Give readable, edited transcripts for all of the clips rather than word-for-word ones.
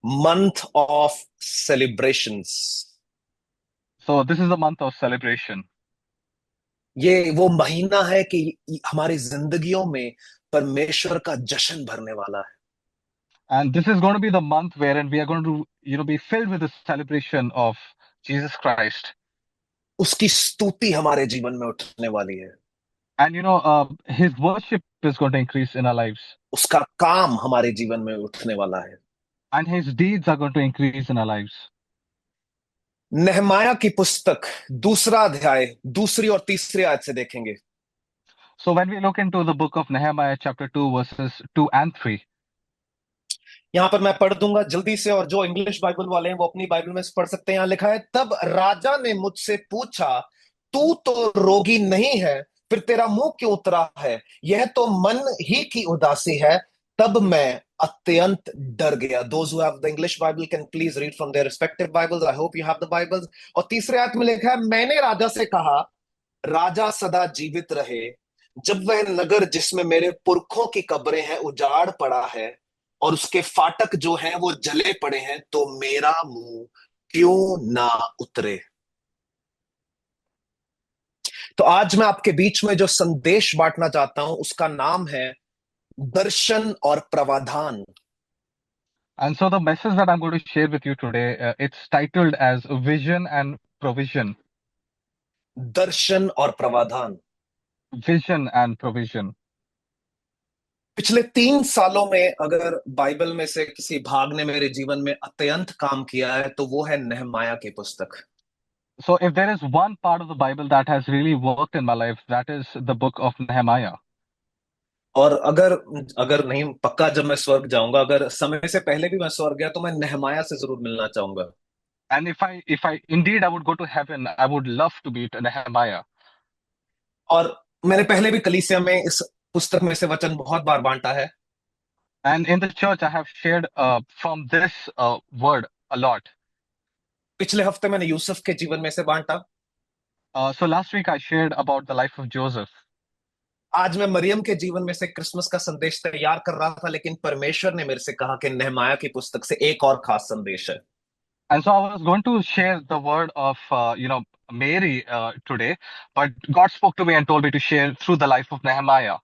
month of celebrations. So this is a month of celebration. ये वो महीना है कि हमारी जिंदगियों में परमेश्वर का जश्न भरने वाला है। And this is going to be the month wherein we are going to, be filled with the celebration of Jesus Christ. उसकी स्तुति हमारे जीवन में उठने वाली है। And his worship is going to increase in our lives. उसका काम हमारे जीवन में उठने वाला है। And his deeds are going to increase in our lives. नहमाया की पुस्तक दूसरा अध्याय दूसरी और तीसरी आयत से देखेंगे। So when we look into the book of Nehemiah, chapter 2, verses 2 and 3, यहां पर मैं पढ़ दूंगा जल्दी से, और जो इंग्लिश बाइबल वाले हैं वो अपनी बाइबल में से पढ़ सकते हैं। यहां लिखा है, तब राजा ने मुझसे पूछा, तू तो रोगी नहीं है, फिर तेरा मुंह क्यों उतरा है? यह तो मन ही की उदासी है। तब मैं अत्यंत डर गया। Those who have the English Bible can please read from their respective Bibles. I hope you have the Bibles. और तीसरे आयत में लिखा है, मैंने राजा से कहा, राजा सदा जीवित रहे, जब वह नगर जिसमें मेरे पुरखों की कब्रें हैं उजाड़ पड़ा है और उसके फाटक जो हैं वो जले पड़े हैं, तो मेरा मुंह क्यों ना उतरे। तो आज मैं आपके बीच में जो संदेश बांटना चाहता हूं उसका नाम है दर्शन और प्रावधान। and so the message that I'm going to share with you today, it's titled as Vision and Provision. दर्शन और प्रावधान। Vision and Provision. पिछले 3 सालों में अगर बाइबल में से किसी भाग ने मेरे जीवन में अत्यंत काम किया है तो वो है नेहमाया की पुस्तक। So if there is one part of the Bible that has really worked in my life, that is the book of Nehemiah. और अगर अगर नहीं, पक्का जब मैं स्वर्ग जाऊंगा, अगर समय से पहले भी मैं स्वर्ग गया तो मैं नेहमाया से जरूर मिलना चाहूंगा। And if I indeed I would go to heaven, I would love to meet Nehemiah. और मैंने पहले भी कलीसिया में इस पुस्तक में से वचन बहुत बार बांटा है। And in the church, I have shared from this word a lot. पिछले हफ्ते मैंने यूसुफ के जीवन में से बांटा। So last week I shared about the life of Joseph. आज मैं मरियम के जीवन में से क्रिसमस का संदेश तैयार कर रहा था, लेकिन परमेश्वर ने मेरे से कहा कि नेहमाया की पुस्तक से एक और खास संदेश है। And so I was going to share the word of, Mary today, but God spoke to me and told me to share through the life of Nehemiah.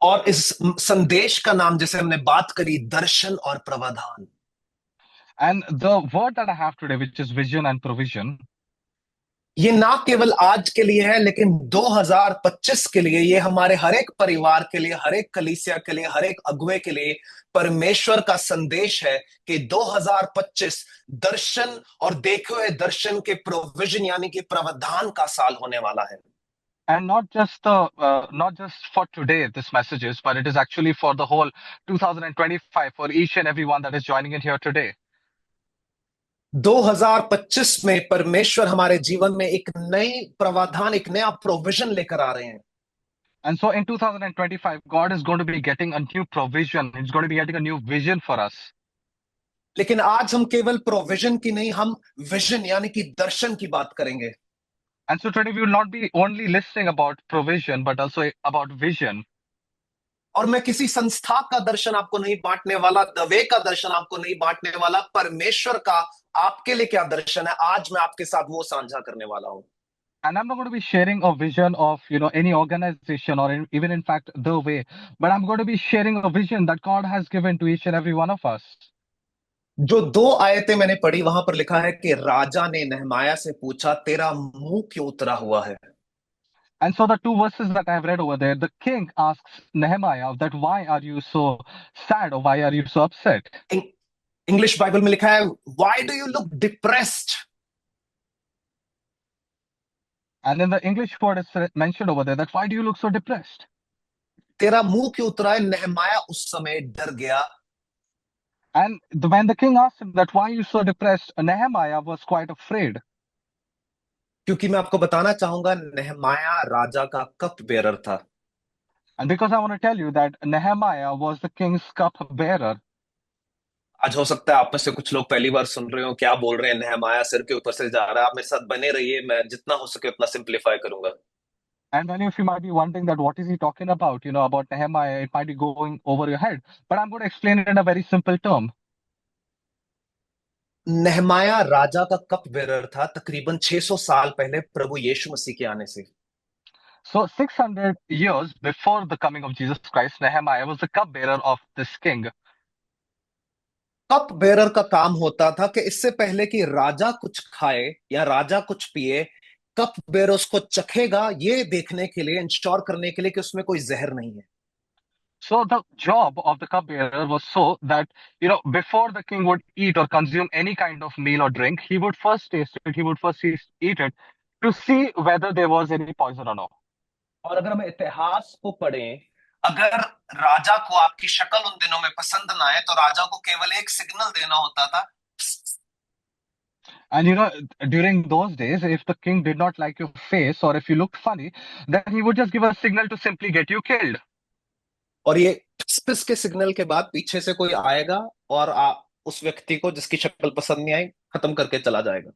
और इस संदेश का नाम, जैसे हमने बात करी, दर्शन और प्रावधान। And the word that I have today, which is vision and provision, ये ना केवल आज के लिए है, लेकिन 2025 के लिए, ये हमारे हर एक परिवार के लिए, हर एक कलीसिया के लिए, हर एक अगुवे के लिए परमेश्वर का संदेश है कि 2025 दर्शन और देखे हुए दर्शन के प्रोविजन यानी कि प्रावधान का साल होने वाला है। and not just for today this message is, but it is actually for the whole 2025 for each and everyone that is joining in here today. 2025 में परमेश्वर हमारे जीवन में एक नई प्रावधान, एक नया प्रोविजन लेकर आ रहे हैं। And so in 2025, God is going to be getting a new provision. He's going to be getting a new vision for us. लेकिन आज हम केवल प्रोविजन की नहीं, हम विजन यानी कि दर्शन की बात करेंगे। And so today we will not be only listening about provision, but also about vision. और मैं किसी संस्था का दर्शन आपको नहीं बांटने वाला, दवे का दर्शन आपको नहीं बांटने वाला। परमेश्वर का आपके लिए क्या दर्शन है, आज मैं आपके साथ वो साझा करने वाला हूं। And I'm not going to be sharing a vision of, any organization or even in fact the way, but I'm going to be sharing a vision that God has given to each and every one of us. जो 2 आयतें मैंने पढ़ी वहां पर लिखा है कि राजा ने नेहमाया से पूछा, तेरा मुंह क्यों उतरा हुआ है? And so the two verses that I have read over there, the king asks Nehemiah that why are you so sad or why are you so upset? English Bible में लिखा है, why do you look depressed? And in the English word is mentioned over there that why do you look so depressed? तेरा मुंह क्यों उतरा है? नेहमाया उस समय डर गया। And when the king asked him that why are you so depressed, Nehemiah was quite afraid. क्योंकि मैं आपको बताना चाहूंगा, नेहमाया राजा का कप बेरर था। And because I want to tell you that Nehemiah was the king's cup bearer. आज हो सकता है आप में से कुछ लोग पहली बार सुन रहे हो, क्या बोल रहे हैं, नेहमाया सिर के ऊपर से जा रहा है। आप मेरे साथ बने रहिए, मैं जितना हो सके उतना सिंप्लीफाई करूंगा। And many of you might be wondering that what is he talking about, about Nehemiah, it might be going over your head. But I'm going to explain it in a very simple term. नेहमाया राजा का cup bearer था तकरीबन 600 साल पहले प्रभु यीशु मसीह के आने से। So 600 years before the coming of Jesus Christ, Nehemiah was the cupbearer of this king. Cup bearer का काम होता था कि इससे पहले कि राजा कुछ खाए या राजा कुछ पिए, कप बेरर उसको चखेगा, ये देखने के लिए, इंश्योर करने के लिए कि उसमें कोई जहर नहीं है। So the job of the cupbearer was so that, before the king would eat or consume any kind of meal or drink, he would first taste it, he would first eat it to see whether there was any poison or not. और अगर हम इतिहास को पढ़ें, अगर राजा को आपकी शक्ल उन दिनों में पसंद ना आए तो राजा को केवल एक सिग्नल देना होता था। And during those days, if the king did not like your face or if you looked funny, then he would just give a signal to simply get you killed. और ये पिस के सिग्नल के बाद पीछे से कोई आएगा और उस व्यक्ति को जिसकी शक्ल पसंद नहीं आई खत्म करके चला जाएगा।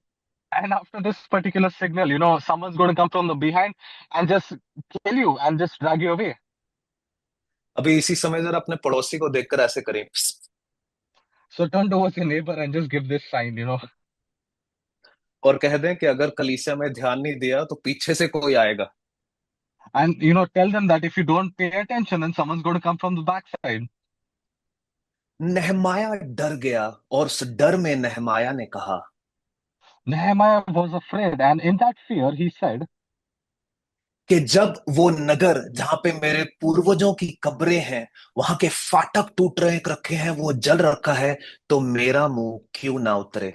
And after this particular signal, someone's going to come from the behind and just kill you and just drag you away. अभी इसी समय जरा अपने पड़ोसी को देखकर ऐसे करें, So turn towards your neighbor and just give this sign. और कह दें कि अगर कलीसिया में ध्यान नहीं दिया तो पीछे से कोई आएगा। And tell them that if you don't pay attention, then someone's going to come from the backside. नेहमाया डर गया और उस डर में नेहमाया ने कहा Nehemiah was afraid, and in that fear, he said, कि जब वो नगर जहां पे मेरे पूर्वजों की कब्रें हैं, वहां के फाटक टूट रहे रखे हैं, वो जल रखा है, तो मेरा मुंह क्यों ना उतरे।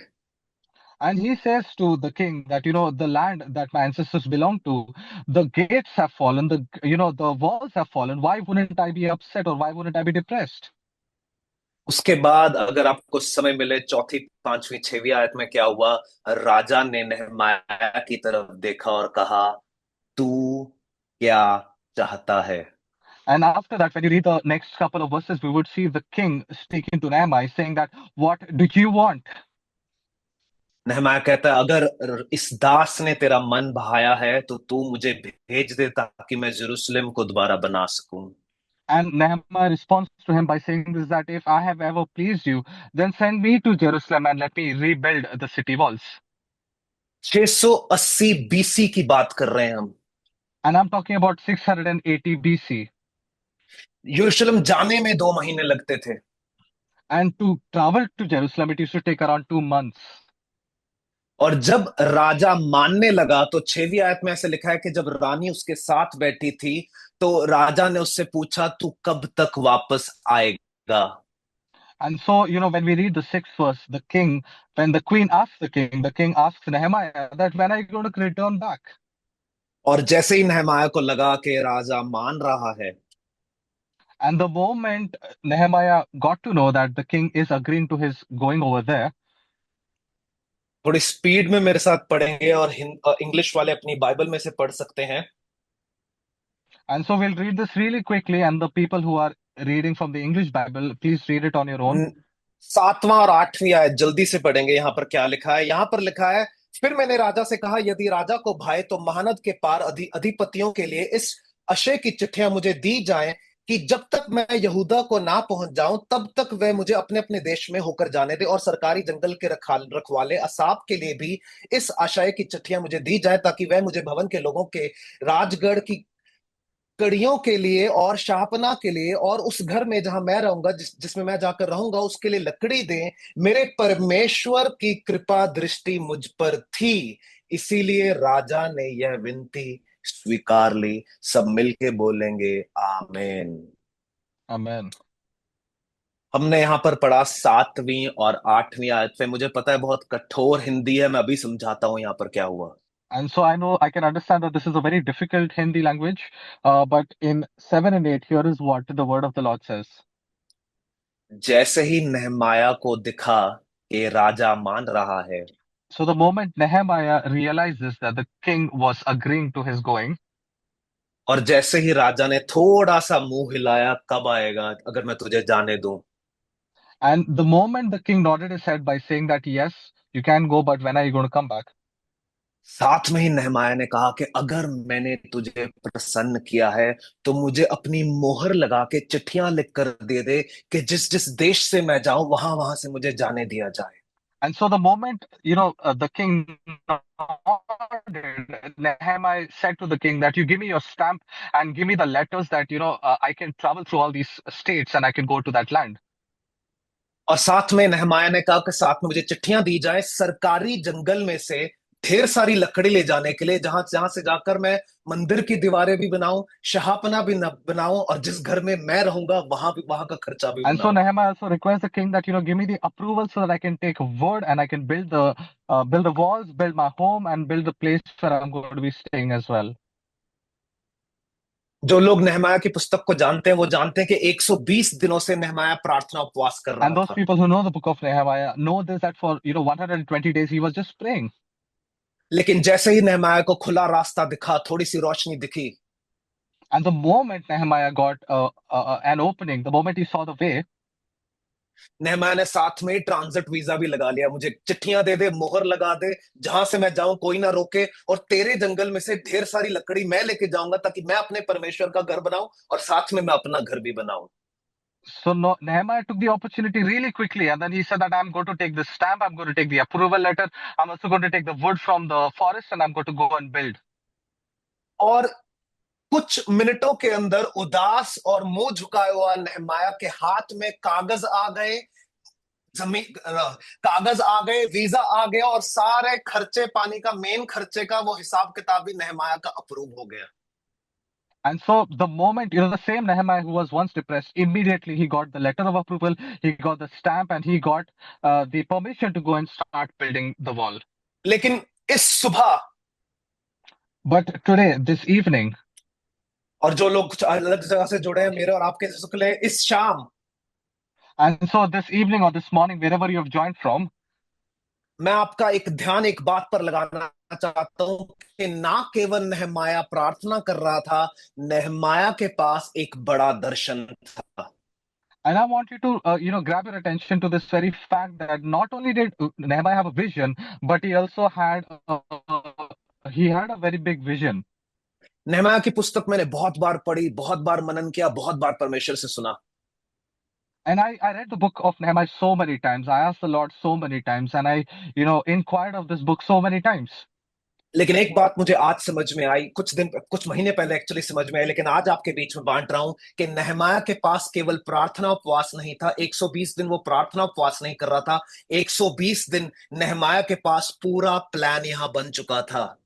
and he says to the king that, the land that my ancestors belong to, the gates have fallen, the walls have fallen. Why wouldn't I be upset or why wouldn't I be depressed? उसके बाद अगर आपको समय मिले, चौथी पांचवी छठवीं आयत में क्या हुआ, राजा ने नेहमाया की तरफ देखा और कहा, तू क्या चाहता है। And after that, when you read the next couple of verses, we would see the king speaking to Nehemiah, saying that, what do you want? नेहमाया कहता है, अगर इस दास ने तेरा मन बहाया है तो तू मुझे भेज दे ताकि मैं यरूशलेम को दोबारा बना सकूं। And Nehemiah responds to him by saying this, that if I have ever pleased you, then send me to Jerusalem and let me rebuild the city walls. 680 BC की बात कर रहे हैं हम। And I'm talking about 680 BC. यरूशलेम जाने में 2 महीने लगते थे। And to travel to Jerusalem, it used to take around 2 months. और जब राजा मानने लगा तो 6वीं आयत में ऐसे लिखा है कि जब रानी उसके साथ बैठी थी तो राजा ने उससे पूछा, तू कब तक वापस आएगा। And so, when we read the 6th verse, when the queen asks the king asks Nehemiah that when are you going to return back? और जैसे ही नहमाया को लगा कि राजा मान रहा है, And the moment Nehemiah got to know that the king is agreeing to his going over there, थोड़ी speed में मेरे साथ पढ़ेंगे और इंग्लिश वाले अपनी बाइबल में से पढ़ सकते हैं। and so we'll read this really quickly, and the people who are reading from the English Bible, please read it on your own. 7वां और 8वीं आयत जल्दी से पढ़ेंगे। यहाँ पर क्या लिखा है, यहाँ पर लिखा है, फिर मैंने राजा से कहा, यदि राजा को भाए तो महानद के पार अधिपतियों के लिए इस आशय की चिट्ठियां मुझे दी जाएं कि जब तक मैं यहूदा को ना पहुंच जाऊं तब तक वह मुझे अपने अपने देश में होकर जाने दे, और सरकारी जंगल के रखवाले असाप के लिए भी इस आशय की चिट्ठियां मुझे दी जाए ताकि वह मुझे भवन के लोगों के राजगढ़ की कड़ियों के लिए और शाहपना के लिए और उस घर में जहां मैं रहूंगा, जिसमें मैं जाकर रहूंगा, उसके लिए लकड़ी दें। मेरे परमेश्वर की कृपा दृष्टि मुझ पर थी, इसीलिए राजा ने यह विनती स्वीकार ली। सब मिलके बोलेंगे आमीन। Amen. हमने यहाँ पर पढ़ा 7वीं और 8वीं आयत पे। मुझे पता है बहुत कठोर हिंदी है, मैं अभी समझाता हूं यहाँ पर क्या हुआ। And so I can understand that this is a very difficult Hindi language, but in 7 and 8, here is what the word of the Lord says. जैसे ही नहमाया को दिखा कि राजा मान रहा है, So the moment Nehemiah realizes that the king was agreeing to his going, और जैसे ही राजा ने थोड़ा सा मुंह हिलाया, कब आएगा अगर मैं तुझे जाने दूं, and the moment the king nodded his head by saying that, yes, you can go, but when are you going to come back? साथ में ही नहमाया ने कहा कि अगर मैंने तुझे प्रसन्न किया है तो मुझे अपनी मोहर लगा के चिट्ठियां लिख कर दे दे कि जिस जिस देश से मैं जाऊं वहां वहां से मुझे जाने दिया जाए। And so the moment, the king nodded, Nehemiah said to the king that you give me your stamp and give me the letters that, I can travel through all these states and I can go to that land. और साथ में नहमाया ने कहा कि साथ में मुझे चिट्ठियां दी जाए सरकारी जंगल में से ढेर सारी लकड़ी ले जाने के लिए, जहां जहां से जाकर मैं मंदिर की दीवारें भी बनाऊं, शहापना भी बनाऊं, और जिस घर में मैं रहूंगा वहां का खर्चा भी And so बनाऊं। Nehemiah also requests the king that, give me the approval so that I can take wood and I can build the walls, build my home, and build the place where I'm going to be staying as well. जो लोग नहमाया की पुस्तक को जानते हैं वो जानते हैं कि 120 दिनों से नहमाया प्रार्थना उपवास कर And रहा those था। people who know the book of Nehemiah know this, that for, 120 days he was just praying. लेकिन जैसे ही नहमाया को खुला रास्ता दिखा, थोड़ी सी रोशनी दिखी, And the moment Nehemiah got an opening, the moment he saw the way, नहमाया ने साथ में ट्रांजिट वीजा भी लगा लिया। मुझे चिट्ठियां दे दे, मोहर लगा दे, जहां से मैं जाऊं कोई ना रोके, और तेरे जंगल में से ढेर सारी लकड़ी मैं लेके जाऊंगा ताकि मैं अपने परमेश्वर का घर बनाऊं और साथ में मैं अपना घर भी बनाऊं। so no, Nehemiah took the opportunity really quickly, and then he said that I'm going to take the stamp, I'm going to take the approval letter, I'm also going to take the wood from the forest, and I'm going to go and build. और कुछ मिनटों के अंदर उदास और मुंह झुकाए हुआ नहमाया के हाथ में कागज आ गए, जमीन कागज आ गए, वीजा आ गया, और सारे खर्चे पानी का, मेन खर्चे का वो हिसाब किताब भी नहमाया का अप्रूव हो गया। And so the moment, the same Nehemiah who was once depressed, immediately he got the letter of approval, he got the stamp, and he got the permission to go and start building the wall. लेकिन इस सुबह, But today, this evening, और जो लोग कुछ अलग जगह से जुड़े हैं मेरे और आपके शुक्ल, इस शाम and so this evening or this morning, wherever you have joined from, मैं आपका एक ध्यान एक बात पर लगाना चाहता हूं कि ना केवल नहमाया प्रार्थना कर रहा था, नहमाया के पास एक बड़ा दर्शन था। and I want you to, grab your attention to this very fact that not only did Nehemiah have a vision, but he also had a very big vision. नहमाया की पुस्तक मैंने बहुत बार पढ़ी, बहुत बार मनन किया, बहुत बार परमेश्वर से सुना। And I read the book of Nehemiah so many times. I asked the Lord so many times, and I, inquired of this book so many times. लेकिन एक बात मुझे आज समझ में आई, कुछ महीने पहले एक्चुअली समझ में आई, लेकिन आज आपके बीच में बांट रहा हूं कि नहमाया के पास केवल प्रार्थना उपवास नहीं था। 120 दिन वो प्रार्थना उपवास नहीं कर रहा था, 120 दिन नहमाया के पास पूरा प्लान यहां बन चुका था।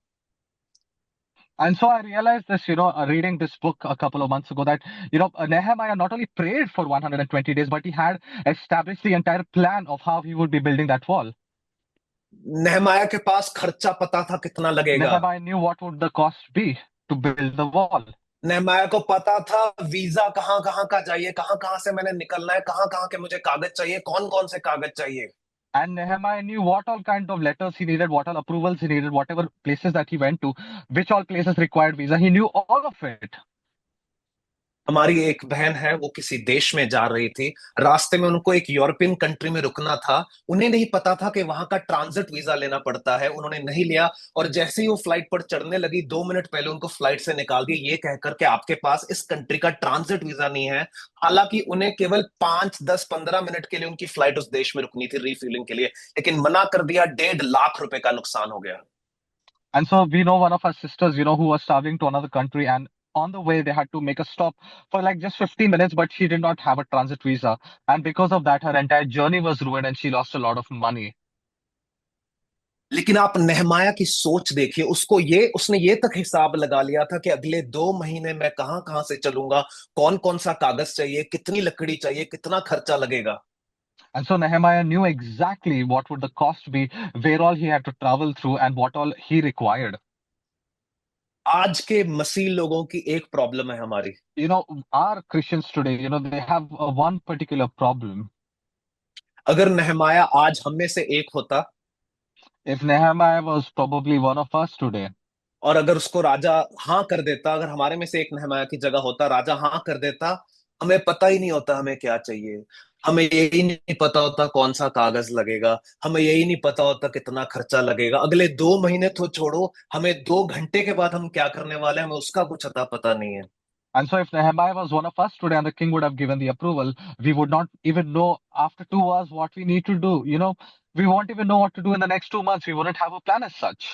And so I realized this, reading this book a couple of months ago, that, Nehemiah not only prayed for 120 days, but he had established the entire plan of how he would be building that wall. नहमाया के पास खर्चा पता था कितना लगेगा। Nehemiah knew what would the cost be to build the wall. नहमाया को पता था visa कहाँ कहाँ का चाहिए, कहाँ कहाँ से मैंने निकलना है, कहाँ कहाँ के मुझे कागज चाहिए, कौन कौन से कागज चाहिए। And Nehemiah knew what all kind of letters he needed, what all approvals he needed, whatever places that he went to, which all places required visa. He knew all of it. हमारी एक बहन है, वो किसी देश में जा रही थी, रास्ते में उनको एक यूरोपियन कंट्री में रुकना था। उन्हें नहीं पता था कि वहां का ट्रांजिट वीजा लेना पड़ता है, उन्होंने नहीं लिया, और जैसे ही वो फ्लाइट पर चढ़ने लगी 2 मिनट पहले उनको फ्लाइट से निकाल दिया, ये कहकर के आपके पास इस कंट्री का ट्रांजिट वीजा नहीं है। हालांकि उन्हें केवल 5, 10, 15 मिनट के लिए उनकी फ्लाइट उस देश में रुकनी थी रिफ्यूलिंग के लिए, लेकिन मना कर दिया। 1.5 लाख रुपए का नुकसान हो गया। And so we know one of our sisters, who was traveling to another country, and on the way they had to make a stop for like just 15 minutes, but she did not have a transit visa. And because of that, her entire journey was ruined and she lost a lot of money. लेकिन आप नहमाया की सोच देखिए, उसने ये तक हिसाब लगा लिया था कि अगले 2 महीने मैं कहां कहां से चलूंगा, कौन कौन सा कागज चाहिए, कितनी लकड़ी चाहिए, कितना खर्चा लगेगा। And so Nehemiah knew exactly what would the cost be, where all he had to travel through, and what all he required. आज के मसीह लोगों की एक प्रॉब्लम है हमारी। Our Christians today, they have one particular problem. अगर नहमाया आज हम में से एक होता, If Nehemiah was probably one of us today, और अगर उसको राजा हाँ कर देता, अगर हमारे में से एक नहमाया की जगह होता, राजा हाँ कर देता, हमें पता ही नहीं होता हमें क्या चाहिए, हमें यही नहीं पता होता कौन सा कागज लगेगा, हमें यही नहीं पता होता कितना खर्चा लगेगा, अगले 2 महीने तो छोड़ो, हमें 2 घंटे के बाद हम क्या करने वाले हैं हमें उसका कुछ अता पता नहीं है। And so if Nehemiah was one of us today and the king would have given the approval, we would not even know after 2 hours what we need to do. We won't even know what to do in the next 2 months. We wouldn't have a plan as such.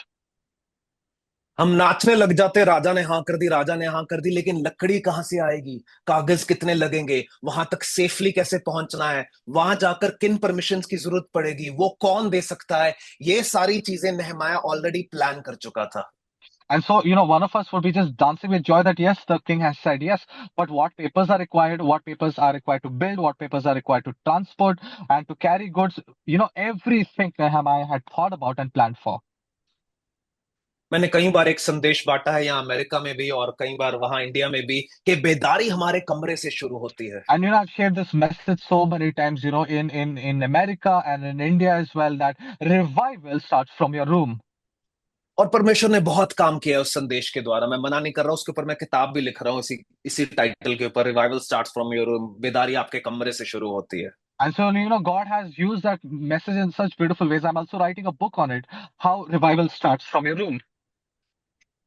हम नाचने लग जाते, राजा ने हाँ कर दी, राजा ने हाँ कर दी, लेकिन लकड़ी कहां से आएगी, कागज कितने लगेंगे, वहां तक सेफली कैसे पहुंचना है, वहां जाकर किन परमिशंस की जरूरत पड़ेगी, वो कौन दे सकता है, ये सारी चीजें नेहमाया ऑलरेडी प्लान कर चुका था। And so, one of us would be just dancing with joy that yes, the king has said yes, but what papers are required, what papers are required to build, what papers are required to transport and to carry goods, everything Nehemiah had thought about and planned for. मैंने कई बार एक संदेश बांटा है, यहाँ America में भी और कई बार वहां इंडिया में भी, कि बेदारी हमारे कमरे से शुरू होती है। And I've shared this message so many times, in America and in India as well, that revival starts from your room. और परमेश्वर ने बहुत काम किया है उस संदेश के द्वारा, मैं मना नहीं कर रहा, उसके ऊपर मैं किताब भी लिख रहा हूँ, इसी इसी टाइटल के ऊपर, revival starts from your room, बेदारी आपके कमरे से शुरू होती है। And so, God has used that message in such beautiful ways. I'm also writing a book on it, how revival starts from your room.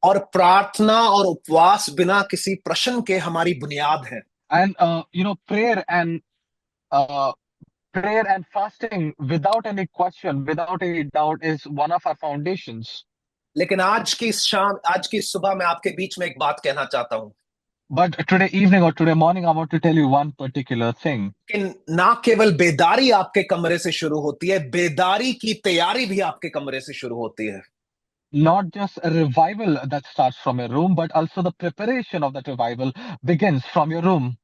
और प्रार्थना और उपवास बिना किसी प्रश्न के हमारी बुनियाद है। And uh, prayer and fasting without any question, without any doubt, is one of our foundations. लेकिन आज की शाम, आज की सुबह मैं आपके बीच में एक बात कहना चाहता हूं But today evening or today morning, I want to tell you one particular thing. कि ना केवल बेदारी आपके कमरे से शुरू होती है, बेदारी की तैयारी भी आपके कमरे से शुरू होती है। Not just a revival that starts from your room, but also the preparation of that revival begins from your room.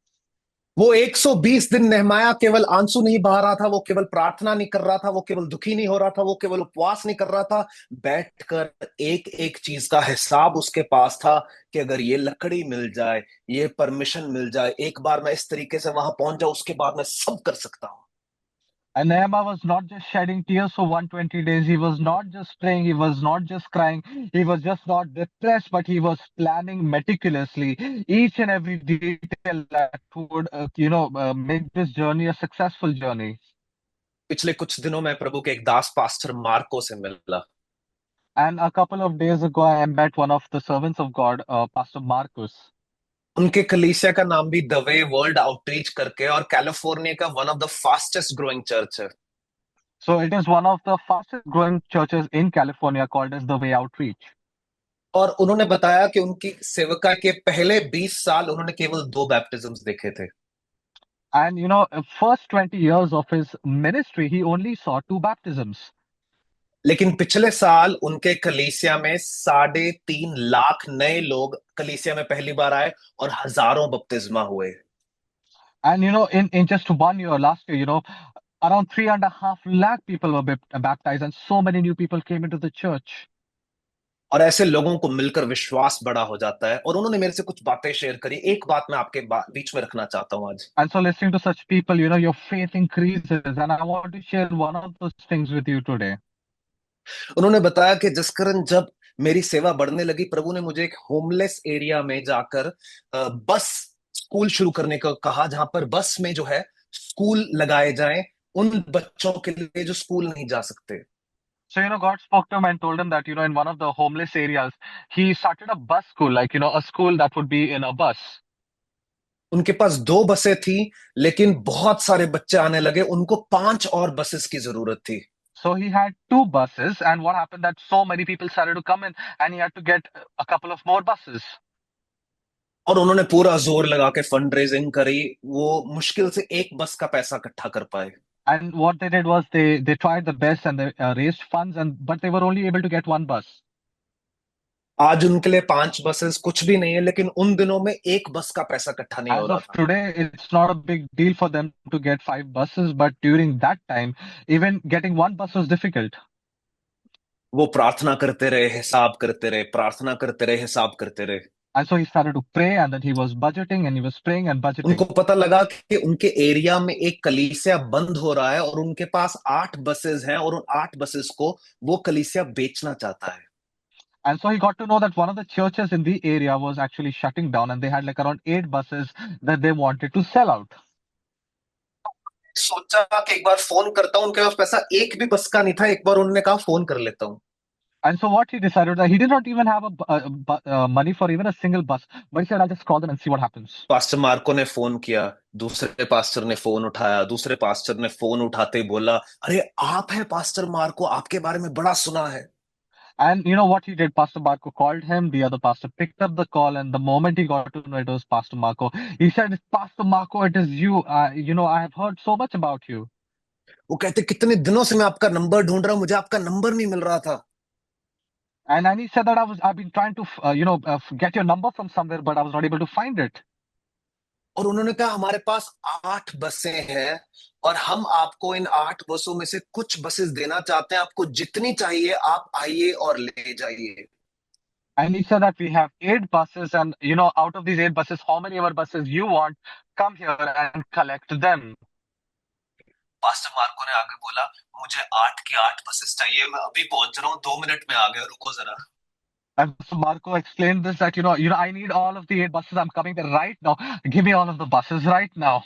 वो 120 दिन नेहमाया केवल आंसू नहीं बहा रहा था, वो केवल प्रार्थना नहीं कर रहा था, वो केवल दुखी नहीं हो रहा था, वो केवल उपवास नहीं कर रहा था, बैठकर एक एक चीज का हिसाब उसके पास था, कि अगर ये लकड़ी मिल जाए, ये परमिशन मिल जाए, एक बार मैं इस तरीके से वहां पहुंच जाऊं, उसके बाद मैं सब कर सकता हूं। And Nehemiah was not just shedding tears for 120 days. He was not just praying. He was not just crying. He was just not depressed, but he was planning meticulously each and every detail that would, make this journey a successful journey. पिछले कुछ दिनों में प्रभु के एक दास pastor Marco से मिला। And a couple of days ago, I met one of the servants of God, Pastor Marcus. उनके कलीसिया का नाम भी द वे वर्ल्ड आउटरीच करके, और कैलिफोर्निया का one of the fastest growing church है। So it is one of the fastest growing churches in California called as the Way Outreach. और उन्होंने बताया कि उनकी सेवका के पहले 20 साल उन्होंने केवल 2 बैप्टिज्म्स देखे थे। And first 20 years of his ministry, he only saw 2 baptisms. लेकिन पिछले साल उनके कलीसिया में 3.5 लाख नए लोग कलीसिया में पहली बार आए और हजारों बपतिस्मा हुए। And in just 1 year, last year, around 3.5 lakh people were baptized, and so many new people came into the church. और ऐसे लोगों को मिलकर विश्वास बड़ा हो जाता है, और उन्होंने मेरे से कुछ बातें शेयर करी, एक बात मैं आपके बीच में रखना चाहता हूं आज। And so listening to such people, your faith increases. And I want to share one of those things with you today. उन्होंने बताया कि जसकरण, जब मेरी सेवा बढ़ने लगी, प्रभु ने मुझे एक होमलेस एरिया में जाकर बस स्कूल शुरू करने को कहा, जहां पर बस में जो है स्कूल लगाए जाएं उन बच्चों के लिए जो स्कूल नहीं जा सकते। So, God spoke to him and told him that, in one of the homeless areas, he started a bus school, like, a school that would be in a bus. उनके पास 2 बसें थी, लेकिन बहुत सारे बच्चे आने लगे, उनको 5 और बसेस की जरूरत थी। So he had 2 buses, and what happened that so many people started to come in, and he had to get a couple of more buses. और उन्होंने पूरा जोर लगा के फंड रेजिंग करी, वो मुश्किल से एक बस का पैसा इकट्ठा कर पाए। And what they did was they tried the best, and they raised funds, but they were only able to get one bus. आज उनके लिए 5 बसेस कुछ भी नहीं है, लेकिन उन दिनों में एक बस का पैसा इकट्ठा नहीं हो As रहा of था। today, it's not a big deal for them to get 5 buses, but during that time, even getting one bus was difficult. वो प्रार्थना करते रहे, हिसाब करते रहे, प्रार्थना करते रहे, हिसाब करते रहे। And so he started to pray, and then he was budgeting, and he was praying and उनको budgeting. पता लगा कि उनके एरिया में एक कलीसिया बंद हो रहा है, और उनके पास 8 बसेस हैं, और उन 8 बसेस को वो कलीसिया बेचना चाहता है। And so he got to know that one of the churches in the area was actually shutting down, and they had like around 8 buses that they wanted to sell out. सोचा कि एक बार phone करता हूं, उनके पास पैसा एक भी बस का नहीं था, एक बार उन्होंने कहा फोन कर लेता हूं। And so what he decided that he did not even have money for even a single bus, but he said, "I'll just call them and see what happens." Pastor Marco ने phone किया, दूसरे pastor ने phone उठाया, दूसरे pastor ने phone उठाते ही बोला, अरे आप हैं पास्टर मार्को, आपके बारे में बड़ा सुना है। And you know what he did? Pastor Marco called him. The other pastor picked up the call, and the moment he got to know it was Pastor Marco, he said, "Pastor Marco, it is you. I have heard so much about you." वो कहते कितने दिनों से मैं आपका number ढूंढ रहा हूं, मुझे आपका नंबर नहीं मिल रहा था। And he said that I've been trying to get your number from somewhere, but I was not able to find it. और उन्होंने कहा हमारे पास 8 बसें हैं और हम आपको इन 8 बसों में से कुछ बसेस देना चाहते हैं, आपको जितनी चाहिए आप आइए और ले जाइए। And he said that we have 8 buses, and out of these 8 buses, how many ever buses you want, come here and collect them. Pastor Marco ने आगे बोला, मुझे 8 की 8 बसेस चाहिए, मैं अभी पहुंच रहा हूँ, 2 मिनट में आ गया, रुको जरा। And so Marco explained this that I need all of the 8 buses. I'm coming there right now. Give me all of the buses right now.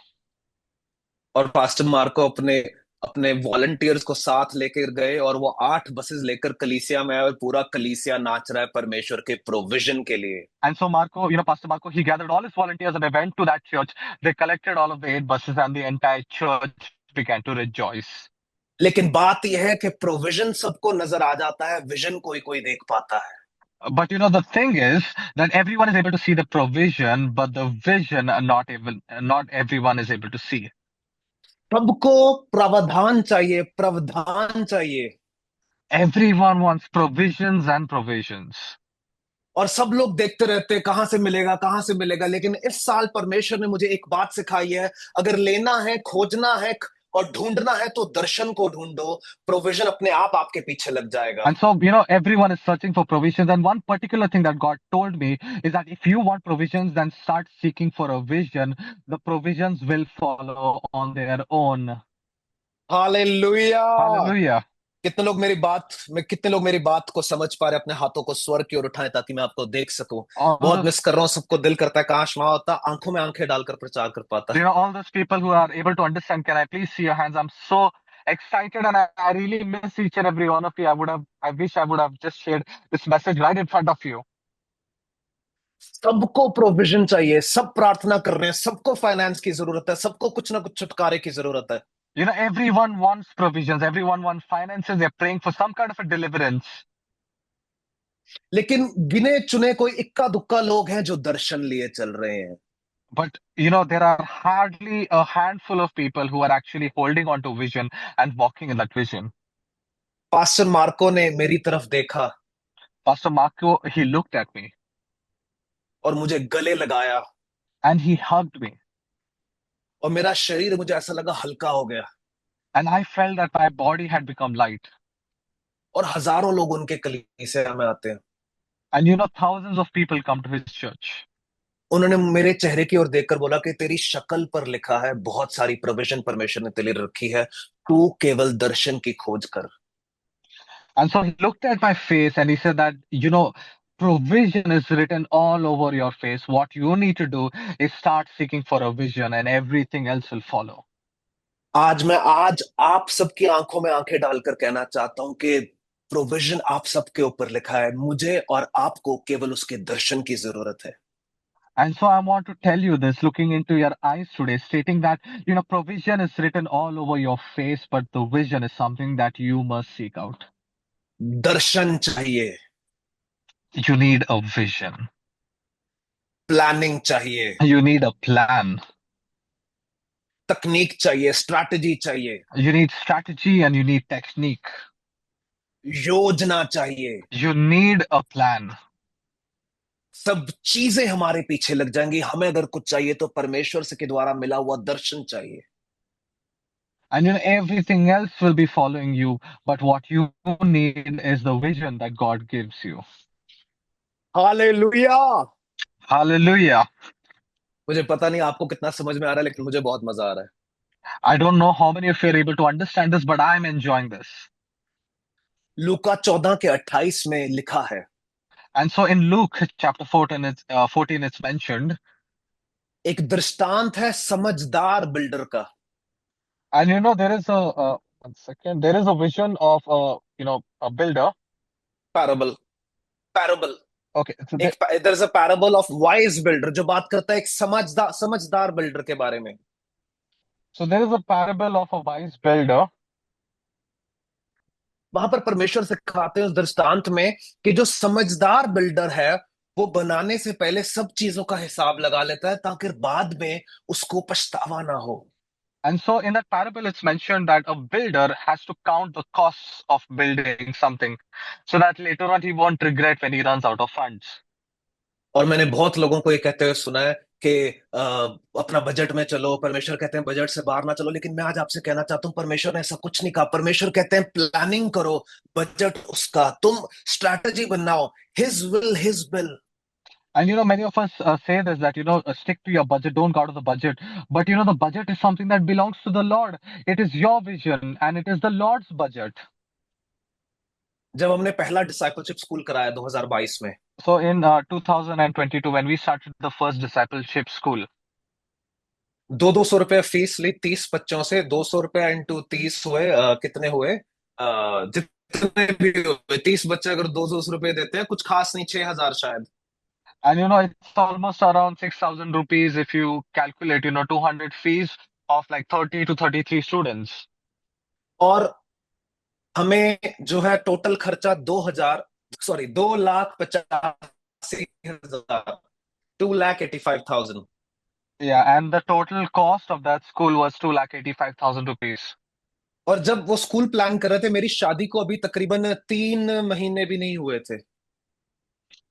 और पास्टर मार्को अपने अपने वॉलंटियर्स को साथ लेकर गए और वो 8 बसेस लेकर कलीसिया में आए और पूरा कलीसिया नाच रहा है परमेश्वर के प्रोविजन के लिए। And so Marco, Pastor Marco, he gathered all his volunteers and they went to that church. They collected all of the 8 buses and the entire church began to rejoice. लेकिन बात यह है कि प्रोविजन सबको नजर आ जाता है, विजन कोई कोई देख पाता है। But the thing is that everyone is able to see the provision, but the vision not everyone is able to see. सबको प्रावधान चाहिए, प्रावधान चाहिए। Everyone wants provisions and provisions. और सब लोग देखते रहते हैं कहां से मिलेगा, कहां से मिलेगा। लेकिन इस साल परमेश्वर ने मुझे एक बात सिखाई है, अगर लेना है, खोजना है और ढूंढना है तो दर्शन को ढूंढो, प्रोविजन अपने आप आपके पीछे लग जाएगा। And so, everyone is searching for provisions. And one particular thing that God told me is that if you want provisions, then start seeking for a vision. The provisions will follow on their own. Hallelujah. Hallelujah. कितने लोग मेरी बात को समझ पा रहे हैं? अपने हाथों को स्वर की ओर उठाएं ताकि मैं आपको देख सकूं। All बहुत those, मिस कर रहा हूं, सबको दिल करता है काश वहां होता, आंखों में आंखें डालकर प्रचार कर पाता। all those people who are able to understand, can I please see your hands? I'm so excited and I really miss each and every one of you. I wish I would have just shared this message right in front of you. सबको provision चाहिए, सब प्रार्थना कर रहे हैं, सबको finance की जरूरत है, सबको कुछ ना कुछ छुटकारे की जरूरत है। Everyone wants provisions, everyone wants finances, they're praying for some kind of a deliverance. लेकिन गिने चुने कोई इक्का दुक्का लोग हैं जो दर्शन लिए चल रहे हैं। But there are hardly a handful of people who are actually holding on to vision and walking in that vision. Pastor Marco ने मेरी तरफ देखा Pastor Marco, he looked at me और मुझे गले लगाया and he hugged me, और मेरा शरीर, मुझे ऐसा लगा, हल्का हो गया। and I felt that my body had become light. और हजारों लोग उनके कलीसिया में आते हैं। And thousands of people come to his church. उन्होंने मेरे चेहरे की ओर देखकर बोला कि तेरी शक्ल पर लिखा है बहुत सारी प्रोविजन परमेश्वर ने तेरे लिए रखी है, तू केवल दर्शन की खोज कर। And so he looked at my face and he said that, provision is written all over your face. What you need to do is start seeking for a vision and everything else will follow. आज आप सबकी आंखों में आंखें डालकर कहना चाहता हूं कि प्रोविजन आप सबके ऊपर लिखा है, मुझे और आपको केवल उसके दर्शन की जरूरत है। And so I want to tell you this, looking into your eyes today, stating that, provision is written all over your face, but the vision is something that you must seek out. दर्शन चाहिए, You need a vision. Planning चाहिए, You need a plan. तकनीक चाहिए, strategy चाहिए, You need strategy and you need technique. योजना चाहिए। You need a plan. सब चीजें हमारे पीछे लग जाएंगी। हमें अगर कुछ चाहिए तो परमेश्वर से के द्वारा मिला हुआ दर्शन चाहिए। And everything else will be following you. But what you need is the vision that God gives you. Hallelujah. Hallelujah. मुझे पता नहीं आपको कितना समझ में आ रहा है, लेकिन मुझे बहुत मजा आ रहा है। I don't know how many of you are able to understand this, but I'm enjoying this. लूका 14 के 28 में लिखा है, And so in Luke chapter 14, 14 it's mentioned. एक दृष्टांत है समझदार बिल्डर का। And there is a one second, there is a vision of a builder. Parable, parable. Okay, so एक there is a parable of wise builder जो बात करता है एक समझदार समझदार बिल्डर के बारे में। there is a parable of a wise builder. वहां पर परमेश्वर सिखाते हैं उस दृष्टांत में कि जो समझदार बिल्डर है वो बनाने से पहले सब चीजों का हिसाब लगा लेता है ताकि बाद में उसको पछतावा ना हो। And so in that parable, it's mentioned that a builder has to count the costs of building something so that later on he won't regret when he runs out of funds. और मैंने बहुत लोगों को ये कहते हुए सुना है कि अपना बजट में चलो, परमेश्वर कहते हैं बजट से बाहर ना चलो, लेकिन मैं आज आपसे कहना चाहता हूं परमेश्वर ने ऐसा कुछ नहीं कहा। परमेश्वर कहते हैं प्लानिंग करो, बजट उसका, तुम स्ट्रैटेजी बनाओ, his will his bill. And many of us say this that, stick to your budget, don't go out of the budget. But, the budget is something that belongs to the Lord. It is your vision and it is the Lord's budget. जब हमने पहला discipleship school कराया 2022 में, So in 2022, when we started the first discipleship school, 200 रुपये fees ली 30 बच्चों से। 200 रुपया into 30 हुए कितने हुए? जितने भी हुए 30 बच्चे अगर 200 रुपये देते हैं, कुछ खास नहीं, 6,000 शायद। and it's almost around 6,000 rupees if you calculate, 200 fees of like 30 to 33 students. और हमें जो है टोटल खर्चा 2,85,000, 2,85,000। Yeah, and the total cost of that school was 2,85,000 rupees. और जब वो स्कूल प्लान कर रहे थे, मेरी शादी को अभी तकरीबन 3 महीने भी नहीं हुए थे।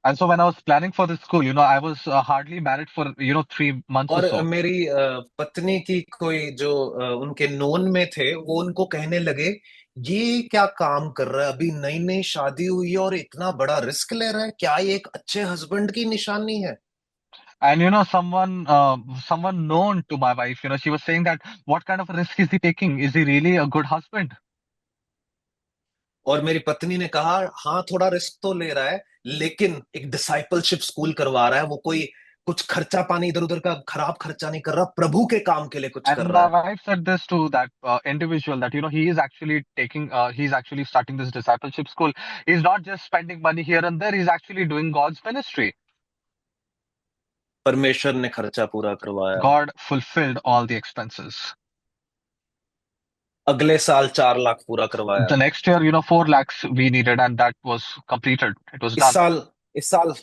And so when I was planning for this school, I was hardly married for, 3 months or और so. मेरी पत्नी की कोई जो उनके नोन में थे वो उनको कहने लगे, ये क्या काम कर रहा है, अभी नई नई शादी हुई है और इतना बड़ा रिस्क ले रहा है, क्या ये एक अच्छे हस्बैंड की निशानी है? And someone known to my wife, she was saying that what kind of a risk is he taking? Is he really a good husband? और मेरी पत्नी ने कहा, हाँ थोड़ा रिस्क तो ले रहा है, लेकिन एक डिसाइपलशिप स्कूल करवा रहा है, वो कोई कुछ खर्चा पानी इधर उधर का खराब खर्चा नहीं कर रहा, प्रभु के काम के लिए कुछ कर And रहा my है। wife said this to that individual that, he is actually he's actually starting this discipleship school. He's not just spending money here and there. He's actually doing God's ministry. परमेश्वर ने खर्चा पूरा करवाया। God fulfilled all the expenses. अगले साल 4 लाख पूरा करवाया। The next year, 4 lakhs we needed, and that was completed. It was इस done. साल इस साल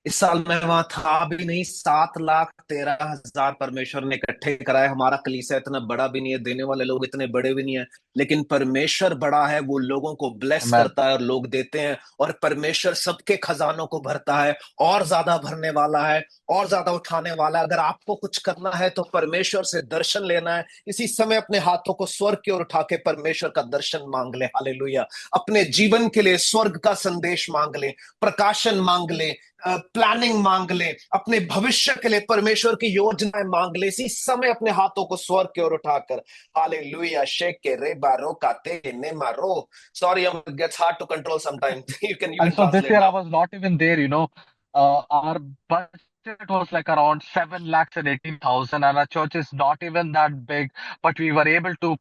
इस साल मैं वहां था भी नहीं। 7,13,000 परमेश्वर ने इकट्ठे कराए। हमारा कलीसिया इतना बड़ा भी नहीं है, देने वाले लोग इतने बड़े भी नहीं है, लेकिन परमेश्वर बड़ा है, वो लोगों को ब्लेस Amen. करता है और लोग देते हैं, और परमेश्वर सबके खजानों को भरता है, और ज्यादा भरने वाला है, और ज्यादा उठाने वाला है। अगर आपको कुछ करना है तो परमेश्वर से दर्शन लेना है। इसी समय अपने हाथों को स्वर्ग की ओर उठा के परमेश्वर का दर्शन मांग ले। हालेलुया। अपने जीवन के लिए स्वर्ग का संदेश मांग ले, प्रकाशन मांग ले, प्लानिंग मांग ले, अपने भविष्य के लिए परमेश्वर की योजनाएं मांग ले। इसी समय अपने हाथों को स्वर्ग की ओर उठाकर हालेलुया शेक के रे बारो काते ने मारो। Sorry, it gets hard to control sometimes. You And can so this translate year I now. was not even there, our budget was like around 7 lakhs and 18,000, and our church is not even that big, but we were able to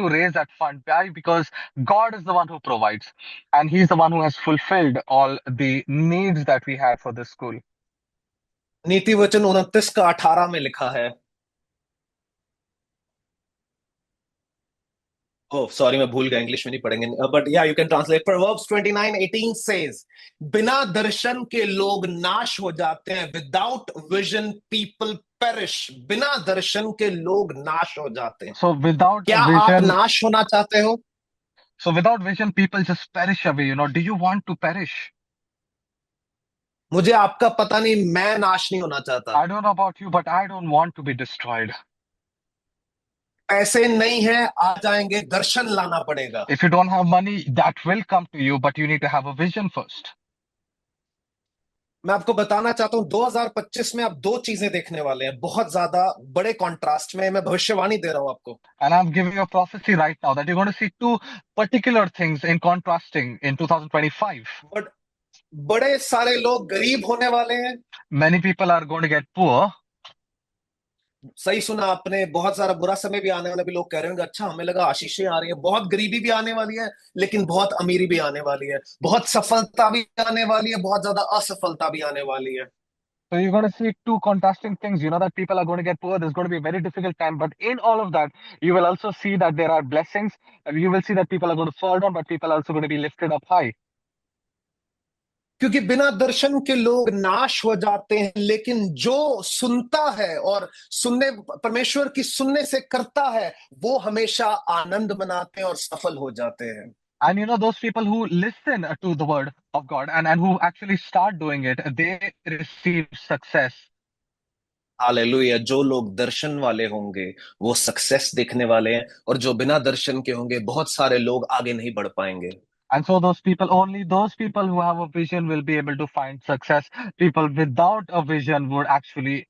raise that fund. Why? Because God is the one who provides, and He's the one who has fulfilled all the needs that we had for this school. नीति वचन 29 का 18 में लिखा है। Oh sorry, मैं भूल गया, English में नहीं पढ़ेंगे, बट या you can translate. Proverbs 29:18 says, बिना दर्शन के लोग नाश हो जाते हैं, विदाउट विजन पीपल पेरिश। बिना दर्शन के लोग नाश हो जाते हैं। So without क्या आप vision, नाश होना चाहते हो? people just perish away. Do you want to perish? मुझे आपका पता नहीं, मैं नाश नहीं होना चाहता। I don't know about you, but I don't want to be destroyed. पैसे नहीं है, आ जाएंगे, दर्शन लाना पड़ेगा। If you don't have money, that will come to you, but you need to have a vision first. मैं आपको बताना चाहता हूं 2025 में आप दो चीजें देखने वाले हैं, बहुत ज्यादा बड़े कॉन्ट्रास्ट में। मैं भविष्यवाणी दे रहा हूं आपको। And I'm giving you a prophecy right now that you're going to see two particular things in contrasting in 2025. But बड़े सारे लोग गरीब होने वाले हैं, Many people are going to get poor, सही सुना आपने, बहुत सारा बुरा समय भी आने वाला, भी लोग कह रहे होंगे अच्छा हमें लगा आशीषें आ रही है, बहुत गरीबी भी आने वाली है, लेकिन बहुत अमीरी भी आने वाली है, बहुत सफलता भी आने वाली है, बहुत ज्यादा असफलता भी आने वाली है। So you're going to see two contrasting things. You know that people are going to get poor. There's going to be a very difficult time. But in all of that, you will also see that there are blessings. You will see that people are going to fall down, but people are also going to be lifted up high. क्योंकि बिना दर्शन के लोग नाश हो जाते हैं, लेकिन जो सुनता है और सुनने, परमेश्वर की सुनने से करता है, वो हमेशा आनंद मनाते हैं और सफल हो जाते हैं। And you know, those people who listen to the word of God and who actually start doing it, they receive success. Hallelujah. जो लोग दर्शन वाले होंगे वो सक्सेस देखने वाले हैं, और जो बिना दर्शन के होंगे, बहुत सारे लोग आगे नहीं बढ़ पाएंगे। And so those people, only those people who have a vision will be able to find success. People without a vision would actually,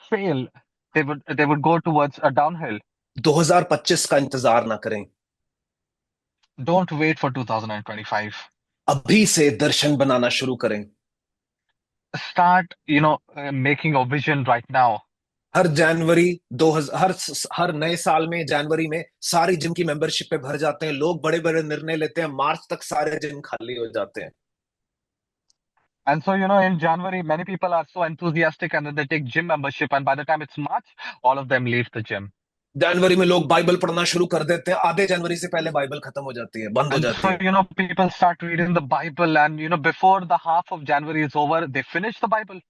fail. They would go towards a downhill. 2025 का इंतजार ना करें। Don't wait for 2025. अभी से दर्शन बनाना शुरू करें। Start, making a vision right now. हर जनवरी 2000, हर नए साल में जनवरी में सारी जिम की मेंबरशिप पे भर जाते हैं लोग, बड़े बड़े निर्णय लेते हैं, मार्च तक सारे जिम खाली हो जाते हैं। And so, in January, many people are so enthusiastic and then they take gym membership. And by the time it's March, all of them leave the gym. जनवरी में लोग बाइबल पढ़ना शुरू कर देते हैं, आधे जनवरी से पहले बाइबल खत्म हो जाती है, बंद हो And जाती so, है। people start reading the Bible, and, before the half of January is over, they finish the Bible.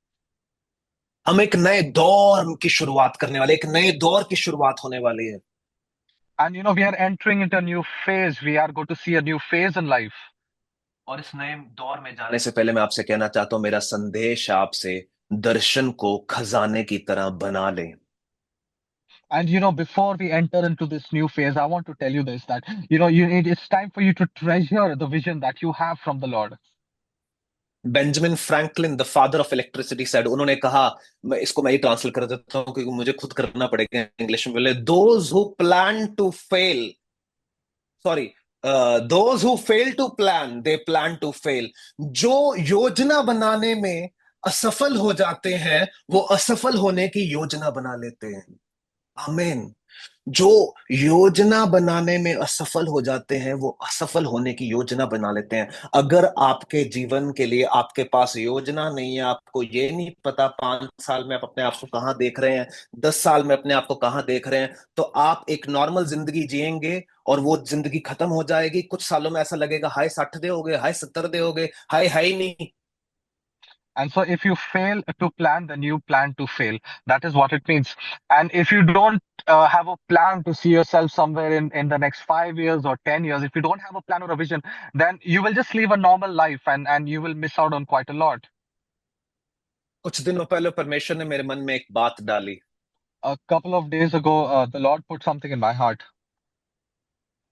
हम एक नए दौर की शुरुआत करने वाले, एक नए दौर की शुरुआत होने वाली है। And, we are entering into a new phase. We are going to see a new phase in life. और इस नए दौर में जाने से पहले मैं आपसे कहना चाहता हूं, मेरा संदेश आपसे, दर्शन को खजाने की तरह बना लें। And, before we enter into this new phase, I want to tell you this, that, it's time for you to treasure the vision that you have from the Lord. Benjamin Franklin, the father of electricity, said, उन्होंने कहा, मैं ही translate कर देता हूं क्योंकि मुझे खुद करना पड़ेगा इंग्लिश में, बोले those who plan to fail, sorry, those who fail to plan they plan to fail. जो योजना बनाने में असफल हो जाते हैं, वो असफल होने की योजना बना लेते हैं। आमीन। जो योजना बनाने में असफल हो जाते हैं, वो असफल होने की योजना बना लेते हैं। अगर आपके जीवन के लिए आपके पास योजना नहीं है, आपको ये नहीं पता 5 साल में आप अपने आप को कहां देख रहे हैं, 10 साल में अपने आप को कहां देख रहे हैं, तो आप एक नॉर्मल जिंदगी जिएंगे और वो जिंदगी खत्म हो जाएगी। कुछ सालों में ऐसा लगेगा हाय 60 दे हो गए, हाय 70 दे हो गए, हाय है ही नहीं। And so if you fail to plan, then you plan to fail. That is what it means. And if you don't have a plan to see yourself somewhere in the next 5 years or 10 years, if you don't have a plan or a vision, then you will just live a normal life and you will miss out on quite a lot. कुछ दिनों पहले परमेश्वर ने मेरे मन में एक बात डाली। A couple of days ago, the Lord put something in my heart.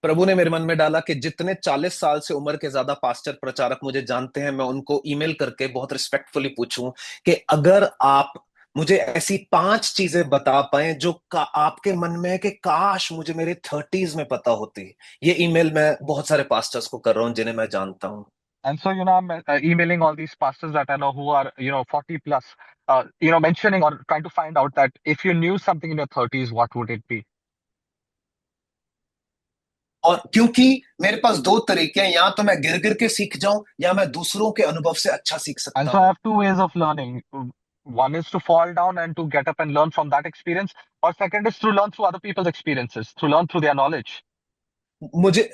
प्रभु ने मेरे मन में डाला कि जितने 40 साल से उम्र के ज्यादा पास्टर प्रचारक मुझे जानते हैं, मैं उनको ईमेल करके बहुत रिस्पेक्टफुली पूछूं कि अगर आप मुझे ऐसी 5 चीजें बता पाए जो आपके मन में है कि काश मुझे मेरे 30s में पता होती। ये ईमेल मैं बहुत सारे पास्टर्स को कर रहा हूं जिन्हें मैं जानता हूं। And so, I'm emailing all these pastors that I know who are, 40 plus, mentioning or trying to find out that if you knew something in your 30s, what would it be? और क्योंकि मेरे पास दो तरीके हैं, या तो मैं गिर गिर के सीख जाऊं, या मैं दूसरों के अनुभव से अच्छा सीख And सकता so I हूं। have two ways of learning. One is to fall down and to get up and learn from that experience. Or second is to learn through other people's experiences, to learn through their knowledge. मुझे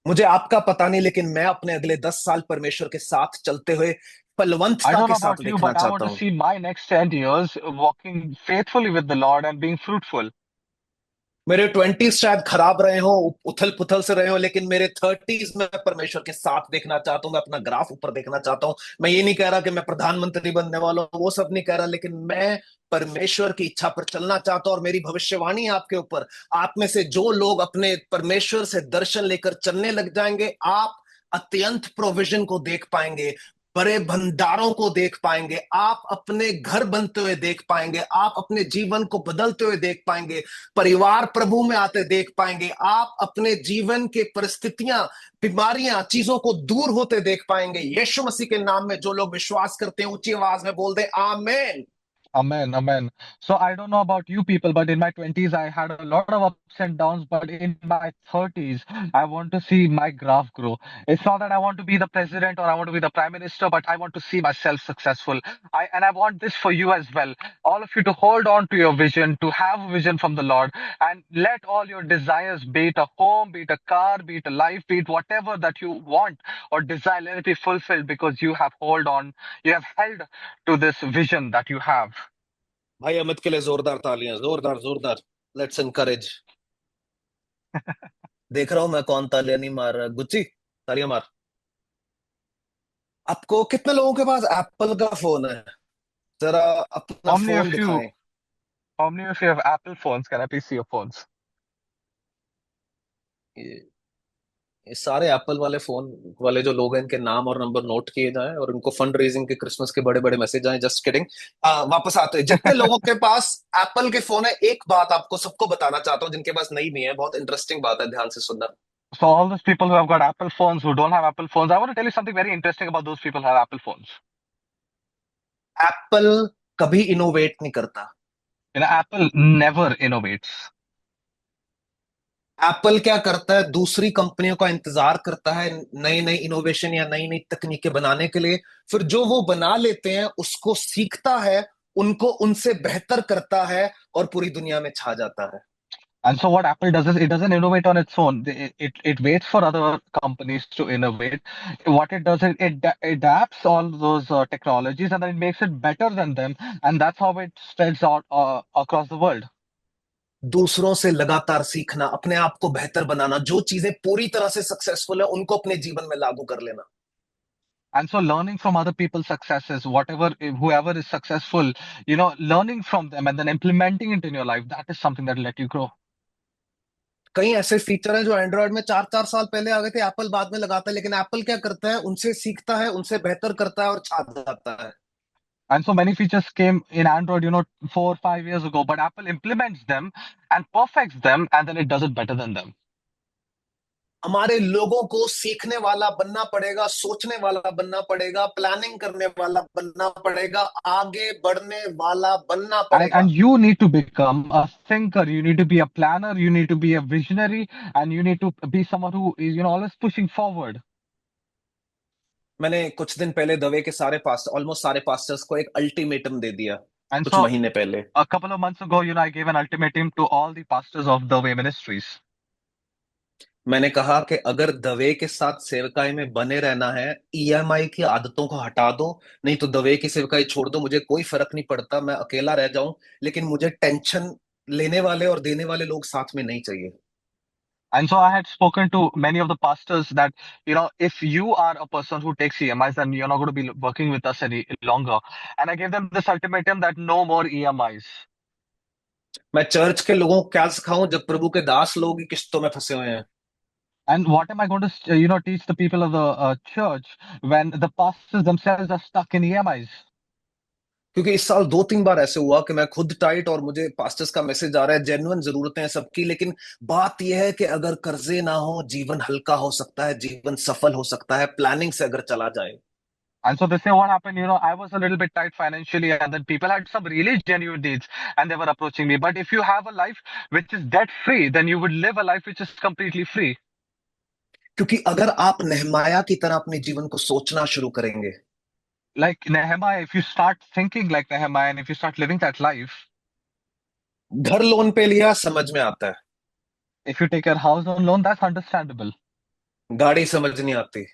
मुझे आपका पता नहीं, लेकिन मैं अपने अगले 10 साल परमेश्वर के साथ चलते हुए I फलवंतता don't के know साथ about you, देखना but I want चाहता to हूं। see my next 10 years walking faithfully with the Lord and being fruitful. मेरे 20s शायद खराब रहे हो, उथल पुथल से रहे हो, लेकिन मेरे 30s में परमेश्वर के साथ देखना चाहता हूं। मैं अपना ग्राफ ऊपर देखना चाहता हूं। मैं ये नहीं कह रहा कि मैं प्रधानमंत्री बनने वाला हूं, वो सब नहीं कह रहा, लेकिन मैं परमेश्वर की इच्छा पर चलना चाहता हूं। और मेरी भविष्यवाणी है आपके ऊपर, आप में से जो लोग अपने परमेश्वर से दर्शन लेकर चलने लग जाएंगे, आप अत्यंत प्रोविजन को देख पाएंगे, बड़े भंडारों को देख पाएंगे, आप अपने घर बनते हुए देख पाएंगे, आप अपने जीवन को बदलते हुए देख पाएंगे, परिवार प्रभु में आते देख पाएंगे, आप अपने जीवन के परिस्थितियां, बीमारियां, चीजों को दूर होते देख पाएंगे। यीशु मसीह के नाम में जो लोग विश्वास करते हैं, ऊंची आवाज में बोल दे आमेन। Amen, amen. So I don't know about you people, but in my 20s, I had a lot of ups and downs. But in my 30s, I want to see my graph grow. It's not that I want to be the president or I want to be the prime minister, but I want to see myself successful. I want this for you as well. All of you to hold on to your vision, to have a vision from the Lord, and let all your desires, be it a home, be it a car, be it a life, be it whatever that you want or desire, let it be fulfilled because you have held to this vision that you have. भाई अमित के लिए जोरदार तालियां, जोरदार जोरदार। Let's encourage. देख रहा हूं मैं कौन तालियां नहीं मार रहा। गुच्ची, तालियां मार। आपको कितने लोगों के पास एप्पल का फोन है? जरा अपना How many phone of you दिखाएं। how many of you have Apple phones? Can I please see your phones? ये, ये सारे एप्पल वाले फोन वाले जो लोग हैं, इनके नाम और नंबर नोट किए जाएं और इनको फंड रेजिंग के क्रिसमस के बड़े बड़े मैसेज आए। Just kidding. वापस आते हैं, जितने लोगों के पास एप्पल के फोन है, एक बात आपको सबको बताना चाहता हूँ, जिनके पास नहीं भी है, बहुत इंटरेस्टिंग बात है, ध्यान से सुनना। So all those people who have got Apple phones, who don't have Apple phones, I want to tell you something very interesting about those people who have Apple phones. Apple कभी innovate नहीं करता। You know, Apple never innovates. Apple क्या करता है, दूसरी कंपनियों का इंतजार करता है नई नई इनोवेशन या नई नई तकनीकें बनाने के लिए। फिर जो वो बना लेते हैं उसको सीखता है, उनको उनसे बेहतर करता है और पूरी दुनिया में छा जाता है। And so what Apple does is it doesn't innovate on its own. It waits for other companies to innovate. What it does is it adapts all those technologies and then it makes it better than them. And that's how it spreads out across the world. दूसरों से लगातार सीखना, अपने आप को बेहतर बनाना, जो चीजें पूरी तरह से सक्सेसफुल है उनको अपने जीवन में लागू कर लेना। And so learning from other people's successes, whoever is successful, learning from them and then implementing it in your life, that is something that will let you grow. कई ऐसे फीचर हैं जो एंड्रॉयड में 4 4 साल पहले आ गए थे, एप्पल बाद में लगाता है, लेकिन एप्पल क्या करता है, उनसे सीखता है, उनसे बेहतर करता है और छा जाता है। And so many features came in Android, 4 or 5 years ago, but Apple implements them and perfects them, and then it does it better than them. हमारे लोगों को सीखने वाला बनना पड़ेगा, सोचने वाला बनना पड़ेगा, प्लानिंग करने वाला बनना पड़ेगा, आगे बढ़ने वाला बनना And पड़ेगा। you need to become a thinker, you need to be a planner, you need to be a visionary, and you need to be someone who is, always pushing forward. मैंने कुछ दिन पहले दवे के सारे पास्ट ऑलमोस्ट सारे pastors को एक ultimatum दे दिया, And कुछ so महीने पहले। a couple of months ago, I gave an ultimatum to all the pastors of the Way Ministries. मैंने कहा कि अगर दवे के साथ सेवकाई में बने रहना है, ईएमआई की आदतों को हटा दो, नहीं तो दवे की सेवकाई छोड़ दो। मुझे कोई फर्क नहीं पड़ता, मैं अकेला रह जाऊं, लेकिन मुझे टेंशन लेने वाले और देने वाले लोग साथ में नहीं चाहिए। And so I had spoken to many of the pastors that, if you are a person who takes EMIs, then you're not going to be working with us any longer. And I gave them this ultimatum that no more EMIs. मैं church के लोगों को क्या सिखाऊं जब प्रभु के दास लोग ही किस्तों में फंसे हुए हैं? And what am I going to, teach the people of the church when the pastors themselves are stuck in EMIs? क्योंकि इस साल 2 3 बार ऐसे हुआ कि मैं खुद टाइट और मुझे पास्टर्स का मैसेज आ रहा है, जेन्युइन जरूरतें हैं सबकी, लेकिन बात यह है कि अगर कर्जे ना हो, जीवन हल्का हो सकता है, जीवन सफल हो सकता है, प्लानिंग से अगर चला जाए। And so they say what happened, I was a little bit tight financially, and then people had some really genuine needs, and they were approaching me. But if you have a life which is debt free, then you would live a life which is completely free. क्योंकि अगर आप नेहमाया की तरह अपने जीवन को सोचना शुरू करेंगे, Like Nehemiah, if you start thinking like Nehemiah and if you start living that life, घर लोन पे लिया समझ में आता है, if you take your house on loan, that's understandable. गाड़ी समझ नहीं आती,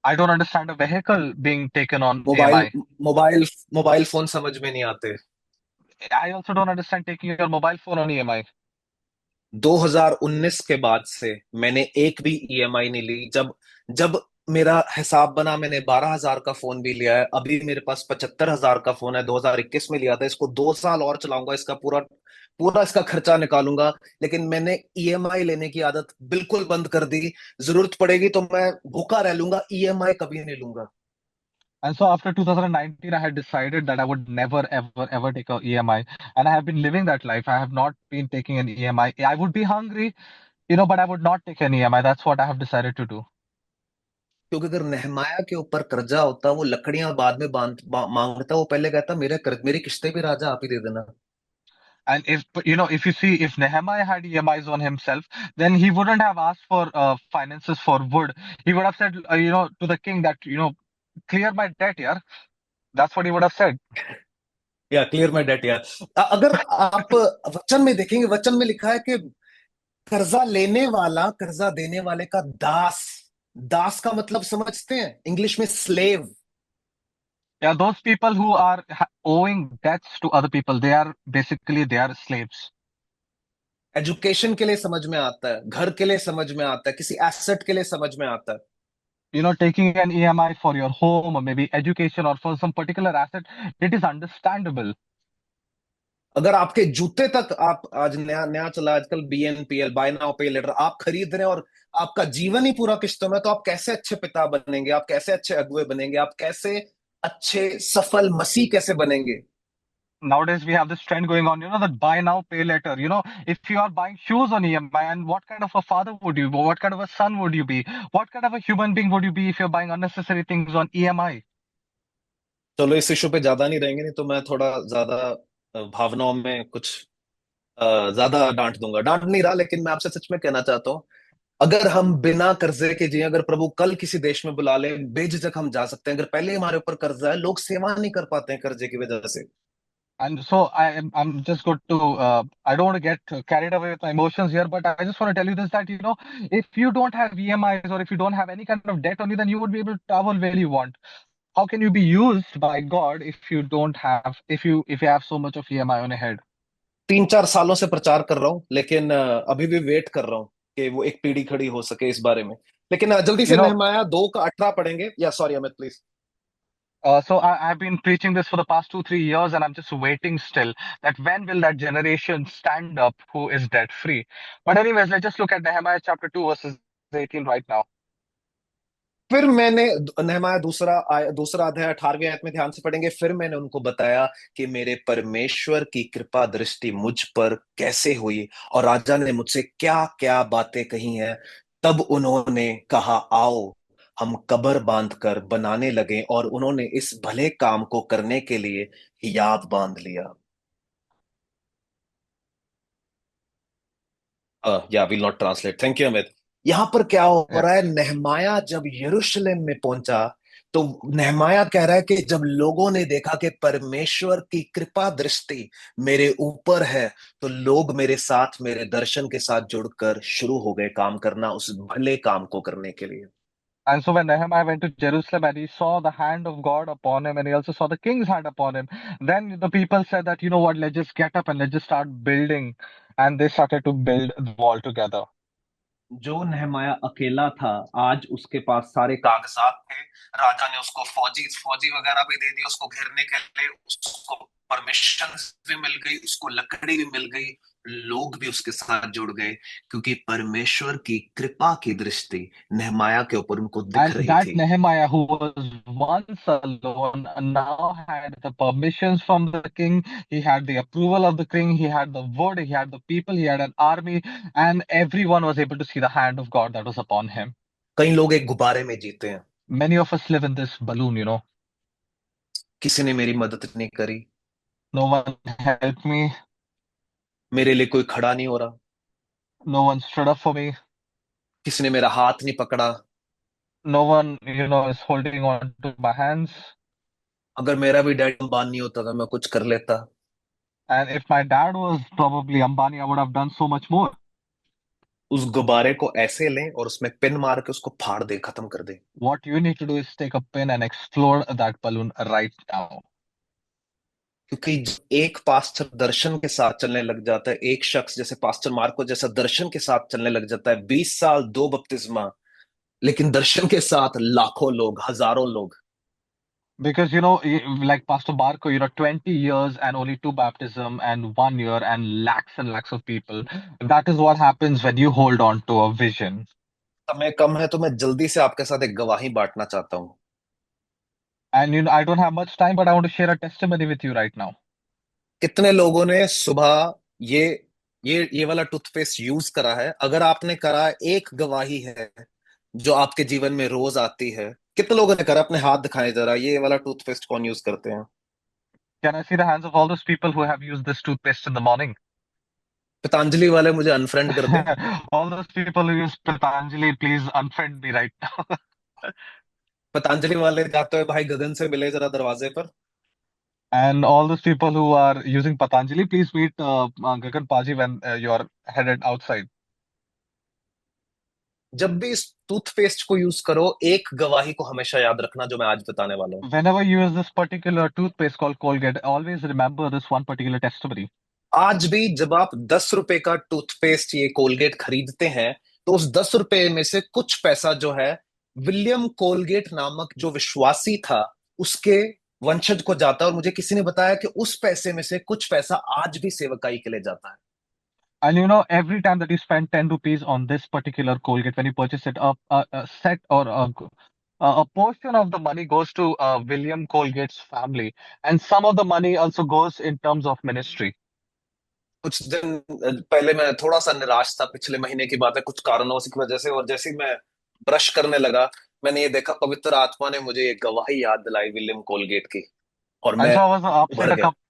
I don't understand a vehicle being taken on mobile AMI. Mobile mobile phone समझ में नहीं आते। I also don't understand taking your mobile phone on EMI. 2019 के बाद से मैंने एक भी ईएमआई नहीं ली। जब जब मेरा हिसाब बना, मैंने 12,000 का फोन भी लिया है। अभी मेरे पास 75,000 का फोन है, 2021 में लिया था। इसको 2 साल और चलाऊंगा, इसका पूरा पूरा इसका खर्चा निकालूंगा। लेकिन मैंने ईएमआई लेने की आदत बिल्कुल बंद कर दी। जरूरत पड़ेगी तो मैं भूखा रह लूंगा, ईएमआई कभी नहीं लूंगा। And so after 2019, I had decided that I would never, ever, ever take a EMI. And I have been living that life. I have not been taking an EMI. I would be hungry, but I would not take an EMI. That's what I have decided to do. क्योंकि अगर नेहमाया के ऊपर कर्जा होता, वो लकड़ियां बाद में मांगता, वो पहले कहता मेरे मेरी किस्तें भी राजा आप ही दे देना। And if you see, if Nehemiah had EMIs on himself, then he wouldn't have asked for finances for wood. He would have said, to the king that, clear my debt, yeah. That's what he would have said. या clear my date यार। अगर आप वचन में देखेंगे, वचन में लिखा है कि कर्जा लेने वाला कर्जा देने वाले का दास। दास का मतलब समझते हैं, इंग्लिश में slave. Yeah, those people who are owing debts to other people, they are slaves. Education के लिए समझ में आता है, घर के लिए समझ में आता है, किसी एसेट के लिए समझ में आता है। Taking an EMI for your home or maybe education or for some particular asset, it is understandable. अगर आपके जूते तक, आप आज नया नया चला आजकल BNPL, बाय नाउ पे लेटर, आप खरीद रहे हैं और आपका जीवन ही पूरा किस्तों में, तो आप कैसे अच्छे पिता बनेंगे, आप कैसे अच्छे अगुए बनेंगे, आप कैसे अच्छे सफल मसीह कैसे बनेंगे? Nowadays we have this trend going on, that buy now, pay later. If you are buying shoes on EMI, and what kind of a father would you be? What kind of a son would you be? What kind of a human being would you be if you're buying unnecessary things on EMI? चलो इस issue पे ज्यादा नहीं रहेंगे, नहीं तो मैं थोड़ा ज्यादा भावनाओं में कुछ ज्यादा डांट दूंगा। डांट नहीं रहा, लेकिन मैं आपसे सच में कहना चाहता हूँ, अगर हम बिना कर्जे के जिए, अगर प्रभु कल किसी देश में बुला ले, बेझिझक हम जा सकते हैं। अगर पहले ही हमारे ऊपर कर्जा है, लोग सेवा नहीं कर पाते हैं कर्जे की वजह से। And so I'm just going to, I don't want to get carried away with my emotions here, but I just want to tell you this, that, if you don't have EMIs or if you don't have any kind of debt on you, then you would be able to travel where you want. How can you be used by God if you have so much of EMI on your head? 3-4 सालों से प्रचार कर रहा हूँ, लेकिन अभी भी wait कर रहा हूँ कि वो एक पीढ़ी खड़ी हो सके इस बारे में। लेकिन जल्दी You से know, नहमाया 2 का 18 पढ़ेंगे, या sorry Amit please. so I've been preaching this for the past 2, 3 years, and I'm just waiting still that when will that generation stand up who is debt free. But anyways, let's just look at Nehemiah chapter 2 verses 18 right now. फिर मैंने, नहमाया दूसरा अध्याय 18वीं आयत में ध्यान से पढ़ेंगे। फिर मैंने उनको बताया कि मेरे परमेश्वर की कृपा दृष्टि मुझ पर कैसे हुई, और राजा ने मुझसे क्या क्या बातें कही हैं। तब उन्होंने कहा, आओ हम कब्र बांध कर बनाने लगे, और उन्होंने इस भले काम को करने के लिए हियाव बांध लिया। या will not translate, thank you Amit. यहां पर क्या हो Yeah. रहा है, नेहमाया जब यरूशलेम में पहुंचा, तो नेहमाया कह रहा है कि जब लोगों ने देखा कि परमेश्वर की कृपा दृष्टि मेरे ऊपर है, तो लोग मेरे साथ, मेरे दर्शन के साथ जुड़कर शुरू हो गए काम करना, उस भले काम को करने के लिए। And so when Nehemiah went to Jerusalem and he saw the hand of God upon him and he also saw the king's hand upon him, then the people said that, you know what, let's just get up and let's just start building. And they started to build the wall together. जो नेहमाया अकेला था, आज उसके पास सारे कागजात थे। राजा ने उसको फौजी फौजी वगैरह भी दे दिया उसको घेरने के लिए, उसको परमिशन भी मिल गई, उसको लकड़ी भी मिल गई, लोग भी उसके साथ जुड़ गए, क्योंकि परमेश्वर की कृपा की दृष्टि नेहमाया के ऊपर उनको दिख And रही that थी। Nehemiah, who was once alone, now had the permissions from the king. He had the approval of the king. He had the wood. He had the people. He had an army. And everyone was able to see the hand of God that was upon him. कई लोग एक गुब्बारे में जीते हैं। Many of us live in this balloon. किसी ने मेरी मदद नहीं करी, No one helped me. मेरे लिए कोई खड़ा नहीं हो रहा, No one stood up for me. किसी ने मेरा हाथ नहीं पकड़ा। No one, is holding on to my hands. अगर मेरा भी डैडी अंबानी होता तो मैं कुछ कर लेता। And if my dad was probably Ambani, I would have done so much more. उस गुब्बारे को ऐसे लें और उसमें पिन मार के उसको फाड़ दे, खत्म कर दे। What you need to do is take a pen and explode that balloon right now. क्योंकि एक पास्टर दर्शन के साथ चलने लग जाता है, एक शख्स जैसे पास्टर मार्को जैसा दर्शन के साथ चलने लग जाता है, 20 साल 2 बपतिस्मा, लेकिन दर्शन के साथ लाखों लोग, हजारों लोग। Because, like Pastor Barco, 20 years and only two baptism and 1 year and lakhs of people. That is what happens when you hold on to a vision. समय कम है, तो मैं जल्दी से आपके साथ एक गवाही बांटना चाहता हूँ। And, I don't have much time, but I want to share a testimony with you right now. कितने लोगों ने सुबह ये ये वाला टूथपेस्ट यूज करा है? अगर आपने करा, एक गवाही है जो आपके जीवन में रोज आती है? कितने लोगों ने करा? अपने हाथ दिखाएं जरा, ये वाला टूथपेस्ट कौन यूज करते हैं? Can I see the hands of all those people who have used this toothpaste in the morning? Patanjali वाले मुझे अनफ्रेंड कर दें। All those people who use Patanjali, please unfriend me right now. Patanjali वाले जाते हुए भाई गगन से मिले जरा दरवाजे पर। And all those people who are using Patanjali, please meet Gagan Paji when you're headed outside. जब भी इस टूथपेस्ट को यूज करो, एक गवाही को हमेशा याद रखना जो मैं आज बताने वाला हूँ। Whenever you use this particular toothpaste called Colgate, always remember this one particular testimony. आज भी जब आप 10 रुपए का टूथपेस्ट ये कोलगेट खरीदते हैं, तो उस 10 रुपए में से कुछ पैसा जो है, विलियम कोलगेट नामक जो विश्वासी था, उसके वंशज को जाता है। और मुझे किसी ने बताया कि उस पैसे में से कुछ पैसा आज भी सेवकाई के लिए जाता है। And you know, every time that you spend 10 rupees on this particular Colgate, when you purchase it, a set or a portion of the money goes to William Colgate's family, and some of the money also goes in terms of ministry. कुछ दिन पहले मैं थोड़ा सा निराश था, पिछले महीने की बात है, कुछ कारणों की वजह से। और जैसे ही मैं ब्रश करने लगा, मैंने ये देखा पवित्र आत्मा ने मुझे ये गवाही याद दिलाई विलियम कोलगेट की, और And मैं so I was उभर upset a गया। couple.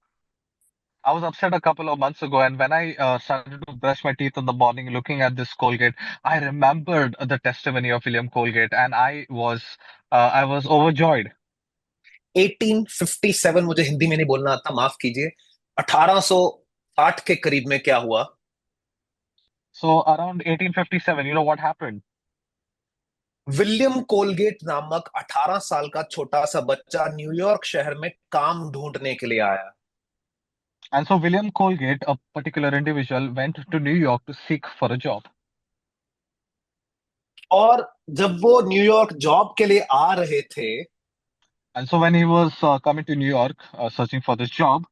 I was upset a couple of months ago, and when I started to brush my teeth in the morning, looking at this Colgate, I remembered the testimony of William Colgate, and I was overjoyed. 1857, मुझे हिंदी में नहीं बोलना आता, माफ कीजिए। 1860 के करीब में क्या हुआ? So around 1857, you know what happened? William Colgate नामक 18 साल का छोटा सा बच्चा न्यूयॉर्क शहर में काम ढूंढने के लिए आया। And so William Colgate, a particular individual, went to New York to seek for a job. और जब वो न्यूयॉर्क जॉब के लिए आ रहे थे, And so when he was coming to New York, searching for this job,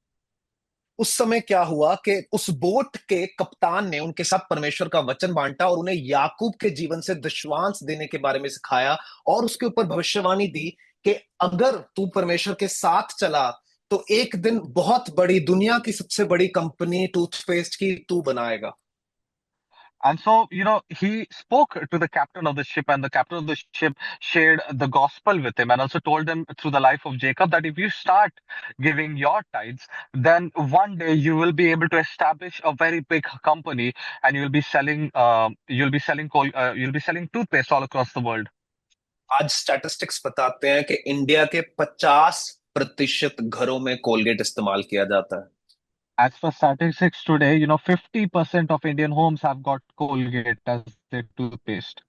उस समय क्या हुआ कि उस बोट के कप्तान ने उनके साथ परमेश्वर का वचन बांटा और उन्हें याकूब के जीवन से दृष्टांत देने के बारे में सिखाया, और उसके ऊपर भविष्यवाणी दी कि अगर तू परमेश्वर के साथ चला, तो एक दिन बहुत बड़ी, दुनिया की सबसे बड़ी कंपनी टूथपेस्ट की तू बनाएगा। and so you know he spoke to the captain of the ship, and the captain of the ship shared the gospel with him, and also told him through the life of Jacob that if you start giving your tithes, then one day you will be able to establish a very big company, and you'll be selling toothpaste all across the world. आज statistics बताते हैं कि India के 50% घरों में Colgate इस्तेमाल किया जाता है। As per statistics today, you know, 50% of Indian homes have got Colgate as their toothpaste.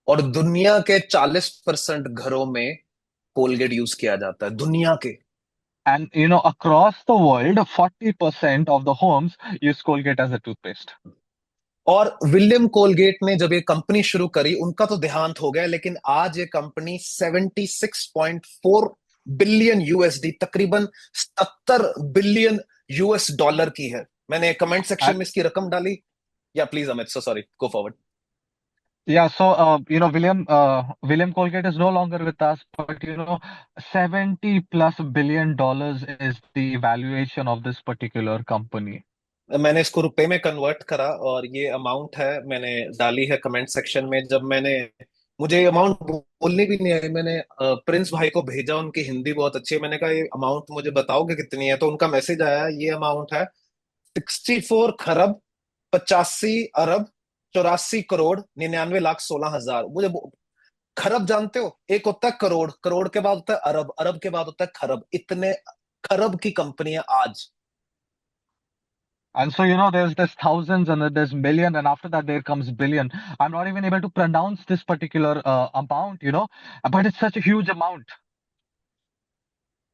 और दुनिया के 40% घरों में कोलगेट यूज किया जाता है, दुनिया के। And you know, across the world, 40% of the homes use Colgate as a toothpaste. और विलियम कोलगेट ने जब ये कंपनी शुरू करी, उनका तो देहांत हो गया, लेकिन आज ये कंपनी 76.4 बिलियन यूएसडी, तकरीबन 70 बिलियन यूएस डॉलर की है। मैंने कमेंट सेक्शन And में इसकी रकम डाली। या please Amit, so sorry, go forward. yeah, so you know, William Colgate is no longer with us, but you know, 70 plus billion dollars is the valuation of this particular company. मैंने इसको रुपए में convert करा, और ये अमाउंट है, मैंने डाली है कमेंट सेक्शन में। जब मैंने, मुझे अमाउंट बोलनी भी नहीं आई, मैंने प्रिंस भाई को भेजा, उनकी हिंदी बहुत अच्छी है। मैंने कहा ये अमाउंट मुझे बताओगे कितनी है? तो उनका मैसेज आया, ये अमाउंट है 64 खरब 85 अरब 84 करोड़ 99 लाख 16 हजार। खरब जानते हो? एक होता है करोड़, करोड़ के बाद होता है अरब, अरब के बाद होता है खरब। इतने खरब की कंपनी है आज। And so, you know, there's thousands and then there's million, and after that there comes billion. I'm not even able to pronounce this particular amount, you know, but it's such a huge amount.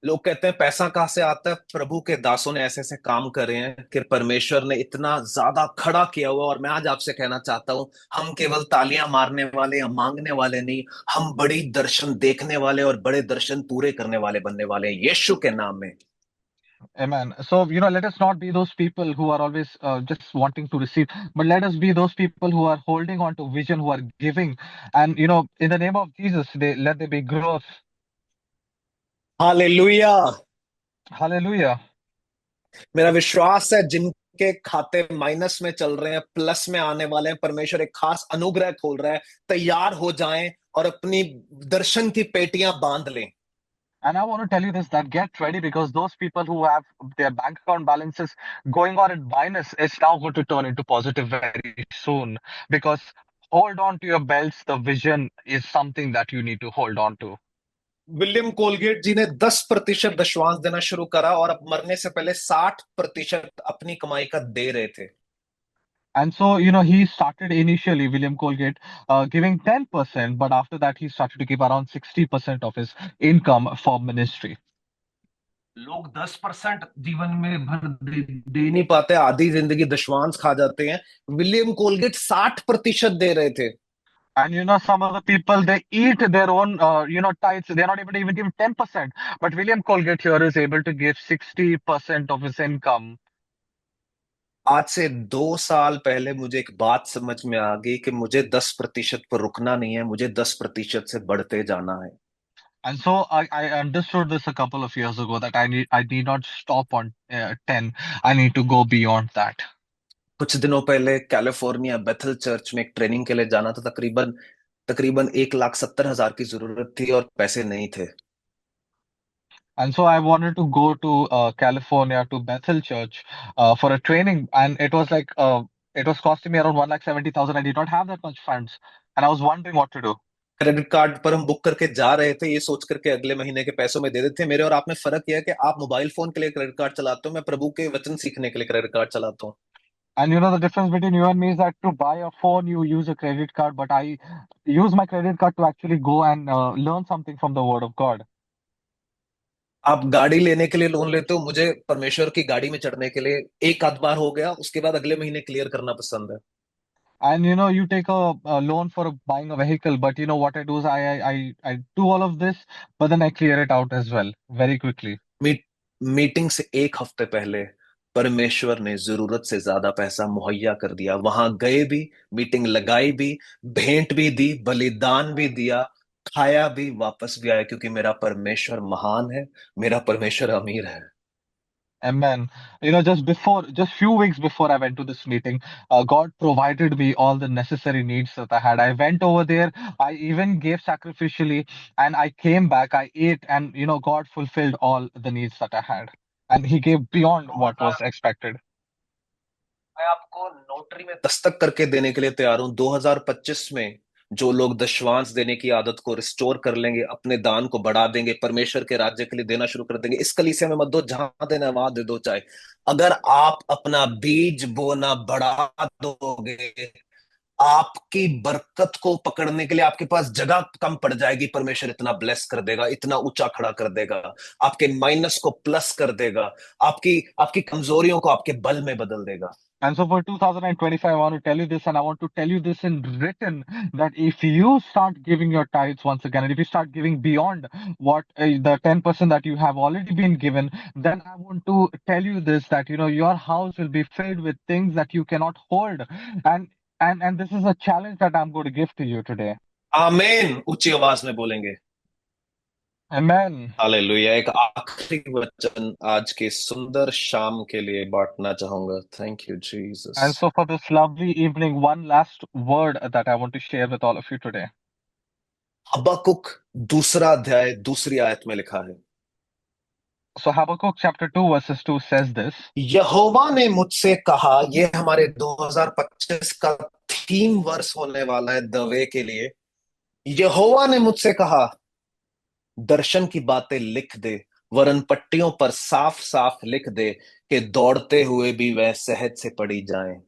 लोग कहते हैं पैसा कहाँ से आता है? प्रभु के दासों ने ऐसे ऐसे काम करे हैं कि परमेश्वर ने इतना ज्यादा खड़ा किया हुआ। और मैं आज आपसे कहना चाहता हूं, हम केवल तालियां मारने वाले या मांगने वाले नहीं, हम बड़ी दर्शन देखने वाले और बड़े दर्शन पूरे करने वाले बनने वाले हैं, यीशु के नाम में। Amen. So, you know, let us not be those people who are always just wanting to receive, but let us be those people who are holding on to vision, who are giving. And, you know, in the name of Jesus, let there be growth. Hallelujah. Hallelujah. मेरा विश्वास है, जिन के खाते minus में चल रहे हैं, plus में आने वाले हैं, परमेश्वर एक खास अनुग्रह खोल रहा है, तैयार हो जाएं और अपनी दर्शन की पेटियां बांध लें। And I want to tell you this, that get ready, because those people who have their bank account balances going on in minus is now going to turn into positive very soon. Because hold on to your belts, the vision is something that you need to hold on to. William Colgate ji ने 10% दशवांश देना शुरू करा और अब मरने से पहले 60% अपनी कमाई का दे रहे थे। And so, he started initially, William Colgate, giving 10%, but after that, he started to give around 60% of his income for ministry. लोग 10% जीवन में भर दे नहीं पाते, आधी जिंदगी दशवांश खा जाते हैं। विलियम कोलगेट 60% दे रहे थे। And some of the people, they eat their own, tithes. They're not able to even give 10%. But William Colgate here is able to give 60% of his income. आज से 2 साल पहले मुझे एक बात समझ में आ गई कि मुझे 10% पर रुकना नहीं है, मुझे 10% से बढ़ते जाना है। And so I understood this a couple of years ago, that I need not stop on 10. I need to go beyond that. कुछ दिनों पहले कैलिफोर्निया बेथल चर्च में एक ट्रेनिंग के लिए जाना था। तकरीबन तकरीबन 1,70,000 की जरूरत थी और पैसे नहीं थे। And so I wanted to go to California, to Bethel Church, for a training, and it was costing me around 1,70,000. I did not have that much funds, and I was wondering what to do. Credit card पर हम book करके जा रहे थे, ये सोच करके अगले महीने के पैसों में दे देते। मेरे और आप में फर्क यह है कि आप मोबाइल फोन के लिए क्रेडिट कार्ड चलाते हो, मैं प्रभु के वचन सीखने के लिए क्रेडिट कार्ड चलाता हूँ। And the difference between you and me is that to buy a phone, you use a credit card, but I use my credit card to actually go and learn something from the Word of God. आप गाड़ी लेने के लिए loan लेते हो, मुझे परमेश्वर की गाड़ी में चढ़ने के लिए एक आध बार हो गया, उसके बाद अगले महीने क्लियर करना पसंद है। And you take a loan for buying a vehicle, but what I do is I do all of this, but then I clear it out as well very quickly. Meet, meeting से एक हफ्ते पहले परमेश्वर ने जरूरत से ज्यादा पैसा मुहैया कर दिया। वहां गए भी, मीटिंग लगाई भी, भेंट भी दी, बलिदान भी दिया, खाया भी, वापस भी आया, क्योंकि मेरा परमेश्वर महान है, मेरा परमेश्वर अमीर है। Amen. Just few weeks before I went to this meeting, God provided me all the necessary needs that I had. I went over there. I even gave sacrificially, and I came back. I ate, and God fulfilled all the needs that I had, and He gave beyond what was expected. मैं आपको notary में दस्तक करके देने के लिए तैयार हूं। 2025 में जो लोग दशवांश देने की आदत को रिस्टोर कर लेंगे, अपने दान को बढ़ा देंगे, परमेश्वर के राज्य के लिए देना शुरू कर देंगे। इस कलीसिया में मत दो, जहां देना है वहां दे दो। चाहे अगर आप अपना बीज बोना बढ़ा दोगे, आपकी बरकत को पकड़ने के लिए आपके पास जगह कम पड़ जाएगी। परमेश्वर इतना ब्लेस कर देगा, इतना ऊंचा खड़ा कर देगा, आपके माइनस को प्लस कर देगा, आपकी आपकी कमजोरियों को आपके बल में बदल देगा। And so for 2025, I want to tell you this, and I want to tell you this in written, that if you start giving your tithes once again, and if you start giving beyond what the 10% that you have already been given, then I want to tell you this, that your house will be filled with things that you cannot hold. And this is a challenge that I'm going to give to you today. आमेन, ऊंची आवाज में बोलेंगे। Amen. Hallelujah. एक आखिरी वचन आज के सुंदर शाम के लिए बांटना चाहूंगा। Thank you Jesus. And so for this lovely evening, one last word that I want to share with all of you today. हबक्कुक दूसरा अध्याय दूसरी आयत में लिखा है, So Habakkuk chapter 2 verses 2 says this. यहोवा ने मुझसे कहा, ये हमारे 2025 का थीम वर्स होने वाला है दवे के लिए। यहोवा ने मुझसे कहा, दर्शन की बातें लिख दे, वरन पट्टियों पर साफ साफ लिख दे कि दौड़ते हुए भी वह सहज से पड़ी जाएं।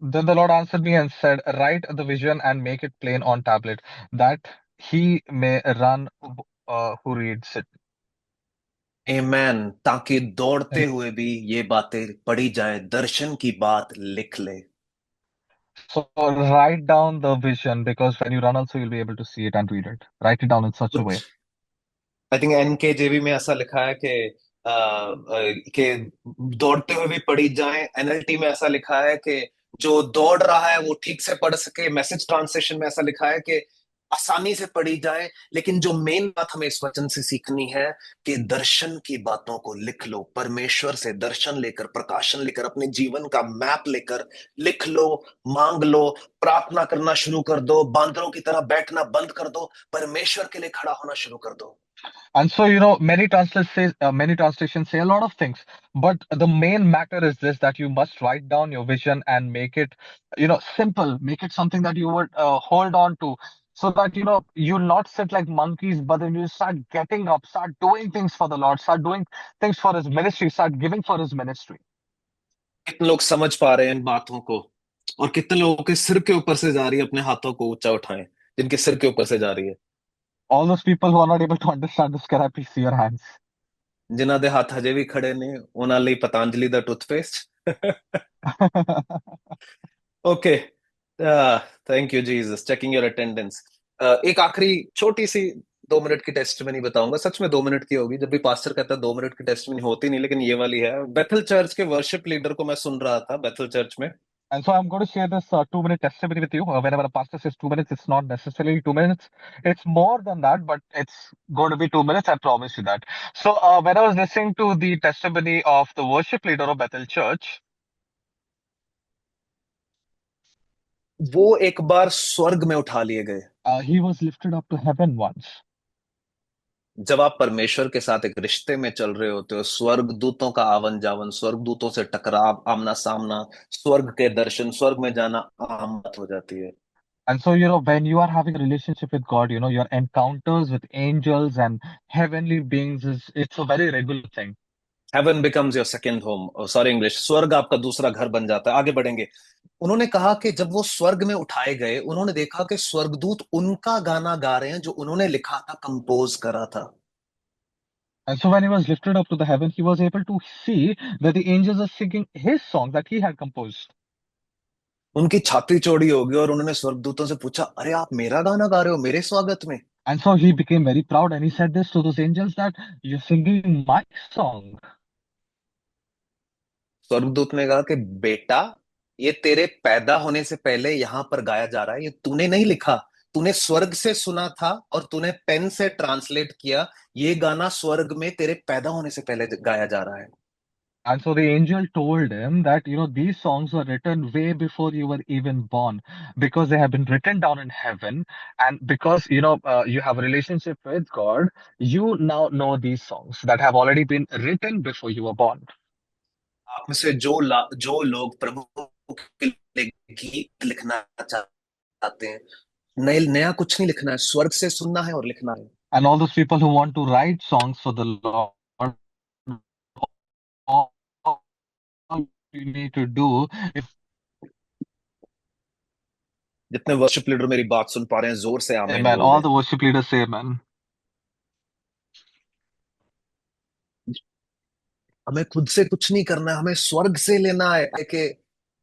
Then the Lord answered me and said, write the vision and make it plain on tablet, that he may run who reads it. आमेन। ताकि दौड़ते And हुए भी ये बातें पढ़ी जाए, दर्शन की बात लिख ले। so write down the vision, because when you run also you'll be able to see it and read it. Write it down in such a way. कुछ आई थिंक एनकेजेवी में ऐसा लिखा है कि दौड़ते हुए भी पढ़ी जाए। एनएलटी में ऐसा लिखा है कि जो दौड़ रहा है वो ठीक से पढ़ सके। मैसेज ट्रांसलेशन में ऐसा लिखा है कि आसानी से पढ़ी जाए, लेकिन जो मेन बात हमें इस वचन से सीखनी है कि दर्शन की बातों को लिख लो, परमेश्वर से दर्शन लेकर, प्रकाशन लेकर, अपने जीवन का मैप लेकर लिख लो, मांग लो, प्रार्थना करना शुरू कर दो, बांदरों की तरह बैठना बंद कर दो, परमेश्वर के लिए खड़ा होना शुरू कर दो। And so, many translations say a lot of things, but the main matter is this, that you must write down your vision and make it, simple, make it something that you would hold on to, so that, you'll not sit like monkeys, but then you start getting up, start doing things for the Lord, start doing things for his ministry, start giving for his ministry. कितने लोग समझ पा रहे हैं इन बातों को, और कितने लोगों के सिर के ऊपर से जा रही है, अपने हाथों को ऊंचा उठाएं, जिनके सिर के ऊपर से जा रही है। All those people who are not able to understand this, can I please see your hands? ਜਿਨ੍ਹਾਂ ਦੇ ਹੱਥ ਹਜੇ ਵੀ ਖੜੇ ਨੇ, ਉਹਨਾਂ ਲਈ ਪਤੰਜਲੀ ਦਾ toothpaste. Okay, thank you Jesus, checking your attendance. एक आखिरी छोटी सी 2 मिनट की टेस्टमनी बताऊंगा, सच में 2 मिनट की होगी। जब भी पास्टर कहता है 2 मिनट की टेस्टमनी होती नहीं, लेकिन ये वाली है। बेथल चर्च के वर्शिप लीडर को मैं सुन रहा था, बेथल चर्च में। And so I'm going to share this 2 minute testimony with you. Whenever a pastor says 2 minutes, it's not necessarily 2 minutes. It's more than that, but it's going to be 2 minutes. I promise you that. So when I was listening to the testimony of the worship leader of Bethel Church, वो एक बार स्वर्ग में उठा लिए गए। he was lifted up to heaven once. जब आप परमेश्वर के साथ एक रिश्ते में चल रहे होते हो, स्वर्ग दूतों का आवन जावन, स्वर्ग दूतों से टकराव, आमना सामना, स्वर्ग के दर्शन, स्वर्ग में जाना आम बात हो जाती है। And so, when you are having a relationship with God, your encounters with angels and heavenly beings it's a very regular thing. Heaven becomes your second home, sorry English, स्वर्ग आपका दूसरा घर बन जाता है। आगे बढ़ेंगे। उन्होंने कहा कि जब वो स्वर्ग में उठाए गए, उन्होंने देखा कि स्वर्गदूत उनका गाना गा रहे हैं जो उन्होंने लिखा था, कंपोज करा था। And so when he was lifted up to the heaven, he was able to see that the angels are singing his song that he had composed. उनकी छाती चौड़ी हो गई और उन्होंने स्वर्गदूतों से पूछा, अरे आप मेरा गाना गा रहे हो मेरे स्वागत में? And so he became very proud and he said this to those angels, that you're singing my song. स्वर्गदूत ने कहा कि बेटा, ये तेरे पैदा होने से पहले यहां पर गाया जा रहा है, ये तूने नहीं लिखा, तूने स्वर्ग से सुना था और तूने पेन से ट्रांसलेट किया। ये गाना स्वर्ग में तेरे पैदा होने से पहले गाया जा रहा है। And so the angel told him that, these songs were written way before you were even born, because they have been written down in heaven. And because, you have a relationship with God, you now know these songs that have already been written before you were born. आप में से जो लोग प्रभु के लिए गीत लिखना चाहते हैं, नया कुछ नहीं लिखना है, स्वर्ग से सुनना है और लिखना है। And all those people who want to write songs for the Lord, all you need to do is, जितने वर्शिप लीडर मेरी बात सुन पा रहे हैं, जोर से आमीन amen. बोल All दें। the worship leaders say amen. हमें खुद से कुछ नहीं करना है, हमें स्वर्ग से लेना है। कि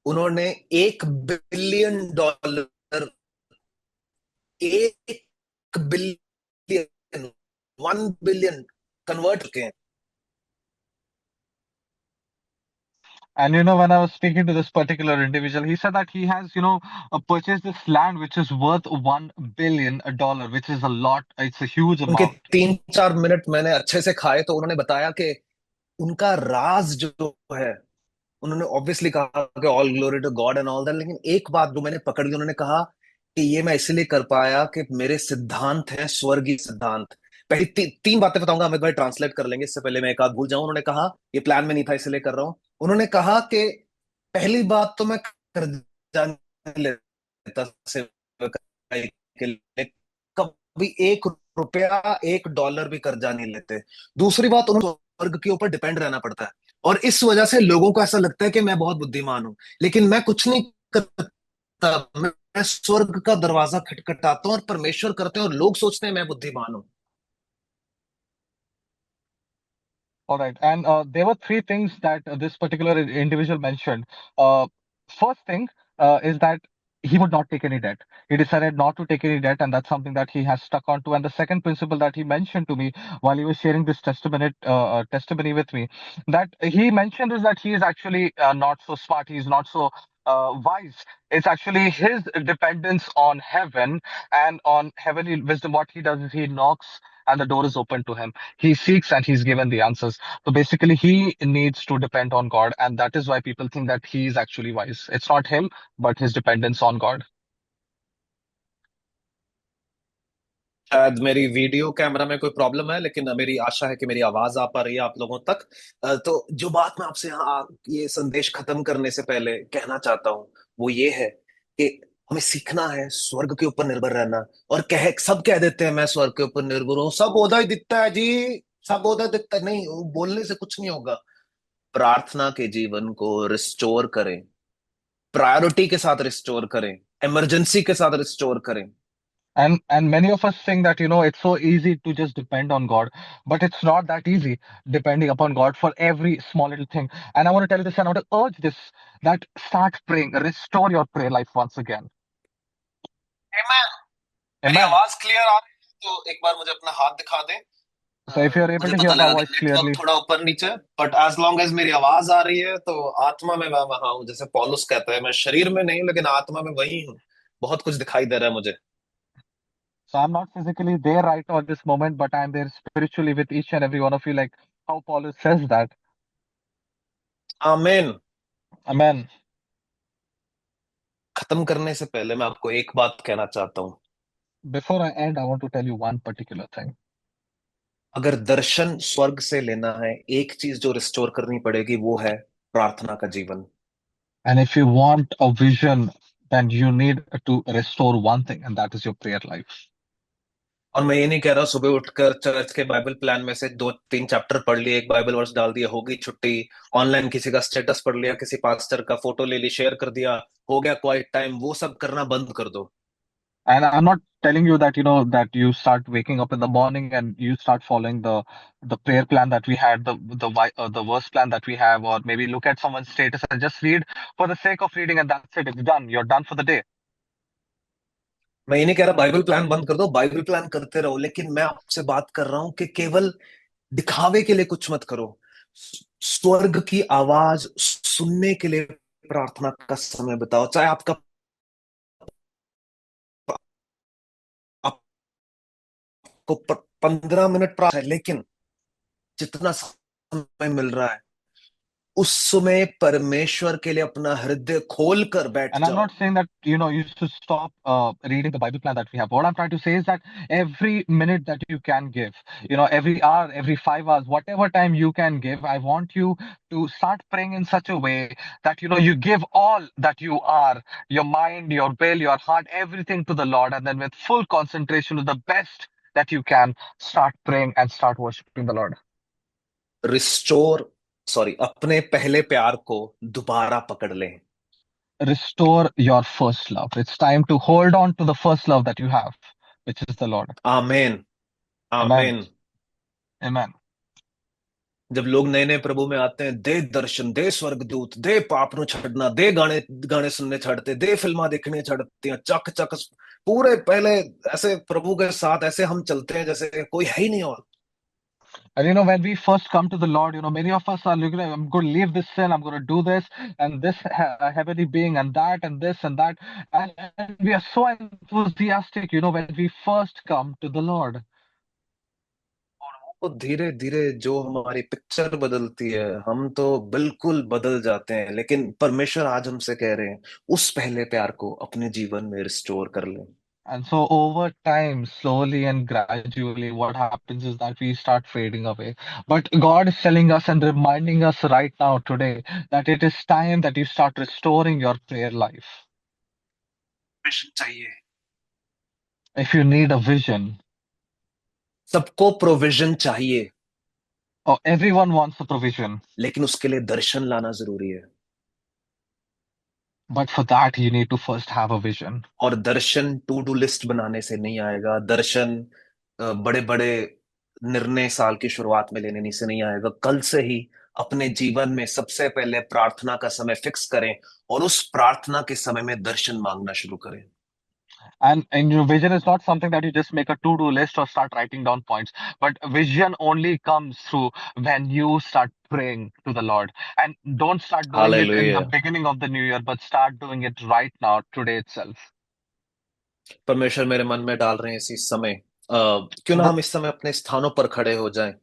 उन्होंने $1 बिलियन, 1 बिलियन, 1 बिलियन कन्वर्ट किए। And when I was speaking to this particular individual, he said that he has, purchased this land which is worth $1 billion, which is a lot. It's a huge उनके amount. 3-4 minute मैंने अच्छे से खाए तो उन्होंने बताया कि उनका राज जो है, उन्होंने ऑब्वियसली कहा कि all glory to God and all that, लेकिन एक बात जो मैंने पकड़ ली, उन्होंने कहा कि ये मैं इसलिए कर पाया कि मेरे सिद्धांत हैं स्वर्गीय सिद्धांत। पहली 3 बातें बताऊंगा, अमित भाई ट्रांसलेट कर लेंगे, इससे पहले मैं एक आध भूल जाऊं। उन्होंने कहा, ये प्लान में नहीं था इसलिए कर रहा हूं। उन्होंने कहा कि पहली बात तो मैं कर्जा नहीं लेता सेवकाई के लिए, कभी ₹1, $1 भी कर्जा नहीं लेते। दूसरी बात, उन्हें स्वर्ग के ऊपर डिपेंड रहना पड़ता है, और इस वजह से लोगों को ऐसा लगता है कि मैं बहुत बुद्धिमान हूं, लेकिन मैं कुछ नहीं करता। मैं स्वर्ग का दरवाजा खटखटाता हूं और परमेश्वर करते हैं, और लोग सोचते हैं मैं बुद्धिमान हूं। All right. And there were three things that this particular individual mentioned. First thing is that he would not take any debt. He decided not to take any debt, and that's something that he has stuck on to. And the second principle that he mentioned to me while he was sharing this testimony with me, that he mentioned is that he is actually not so smart. He's not so wise. It's actually his dependence on heaven and on heavenly wisdom. What he does is he knocks and the door is open to him. He seeks and he's given the answers. So basically, he needs to depend on God. And that is why people think that he is actually wise. It's not him, but his dependence on God. शायद मेरी video camera में कोई problem है, लेकिन मेरी आशा है कि मेरी आवाज आ पा रही है आप लोगों तक। तो जो बात मैं आपसे यहाँ ये संदेश खत्म करने से पहले कहना चाहता हूँ वो ये है कि हमें सीखना है स्वर्ग के ऊपर निर्भर रहना। और सब कह देते हैं मैं स्वर्ग के ऊपर निर्भर हूँ, सब ओधा ही दिखता है जी, सब ओधा दिखता है। नहीं, वो बोलने से कुछ नहीं होगा। प्रार्थना के जीवन को रिस्टोर करें, प्रायोरिटी के साथ रिस्टोर करें, इमरजेंसी के साथ रिस्टोर करें। And many of us think that, it's so easy to just depend on God, but it's not that easy depending upon God for every small little thing. And I want to tell you this, and I want to urge this, that start praying, restore your prayer life once again. Amen। मेरी Amen. आवाज clear आ रही है तो एक बार मुझे अपना हाथ दिखा दें। So if you're able मुझे to पता hear my लगा कि voice नेटवर्क clearly, थोड़ा ऊपर नीचे, बट एज लॉन्ग एज मेरी आवाज आ रही है तो आत्मा में मैं वहां हूँ। जैसे पौलुस कहता है, मैं शरीर में नहीं लेकिन आत्मा में वही हूँ। बहुत कुछ दिखाई दे रहा है मुझे। so I'm not physically there right now at this moment, but I'm there spiritually with each and every one of you, like how Paul says that. आमीन। Amen. खत्म करने से पहले मैं आपको एक बात कहना चाहता हूँ। Before I end, I want to tell you one particular thing. अगर दर्शन स्वर्ग से लेना है, एक चीज जो रिस्टोर करनी पड़ेगी वो है प्रार्थना का जीवन। And if you want a vision, then you need to restore one thing, and that is your prayer life. और मैं ये नहीं कह रहा सुबह उठकर चर्च के बाइबल प्लान में से दो तीन चैप्टर पढ़ लिए, एक बाइबल वर्स डाल दिया, हो गई छुट्टी। ऑनलाइन किसी का स्टेटस पढ़ लिया, किसी पास्टर का फोटो ले ली, शेयर कर दिया, हो गया क्वाइट टाइम। वो सब करना बंद कर दो। And I'm not telling you that, that you start waking up in the morning and you start following the prayer plan that we had, the verse plan that we have, or maybe look at someone's status and just read for the sake of reading, and that's it. It's done. You're done for the day. मैं ये नहीं कह रहा Bible plan बंद कर दो, Bible plan करते रहो, लेकिन मैं आपसे बात कर रहा हूं कि केवल दिखावे के लिए कुछ मत करो। स्वर्ग की आवाज सुनने के लिए प्रार्थना का समय बताओ। चाहे आपका आपको 15 मिनट प्रार्थना है, लेकिन जितना समय मिल रहा है उस समय परमेश्वर के लिए अपना हृदय खोल कर बैठ And I'm जाओ। not saying that, you should stop reading the Bible plan that we have. What I'm trying to say is that every minute that you can give, every hour, every 5 hours, whatever time you can give, I want you to start praying in such a way that, you give all that you are, your mind, your will, your heart, everything to the Lord. And then with full concentration to the best that you can, start praying and start worshiping the Lord. Restore, sorry, अपने पहले प्यार को दोबारा पकड़ लें। Restore your first love. It's time to hold on to the first love that you have, which is the Lord. Amen. Amen. Amen. Amen. जब लोग नए नए प्रभु में आते हैं, दे दर्शन, दे स्वर्गदूत, दे पाप नु छड़ना, दे गाने गाने सुनने छड़ते, दे फिल्मा देखने छड़ते हैं, चक चक पूरे पहले ऐसे प्रभु के साथ ऐसे हम चलते हैं जैसे कोई है ही नहीं। और And when we first come to the Lord, many of us are looking, I'm going to leave this sin, I'm going to do this, and this heavenly being, and that, and this, and that. And we are so enthusiastic, when we first come to the Lord. वो धीरे धीरे जो हमारी picture बदलती है, हम तो बिल्कुल बदल जाते हैं। लेकिन परमेश्वर आज हमसे कह रहे हैं उस पहले प्यार को अपने जीवन में रिस्टोर कर लें। And so over time, slowly and gradually, what happens is that we start fading away. But God is telling us and reminding us right now today that it is time that you start restoring your prayer life. Vision चाहिए, If you need a vision, सबको provision चाहिए, or everyone wants a provision, लेकिन उसके लिए दर्शन लाना जरूरी है। but for that, you need to first have a vision. और दर्शन टू डू लिस्ट बनाने से नहीं आएगा। दर्शन बड़े बड़े निर्णय साल की शुरुआत में लेने से नहीं आएगा। कल से ही अपने जीवन में सबसे पहले प्रार्थना का समय फिक्स करें और उस प्रार्थना के समय में दर्शन मांगना शुरू करें। And your vision is not something that you just make a to-do list or start writing down points, but vision only comes through when you start praying to the Lord. And don't start doing it in the hallelujah. beginning of the new year, but start doing it right now, today itself. परमेश्वर मेरे मन में डाल रहे हैं इसी समय, क्यों ना But हम इस समय अपने स्थानों पर खड़े हो जाएं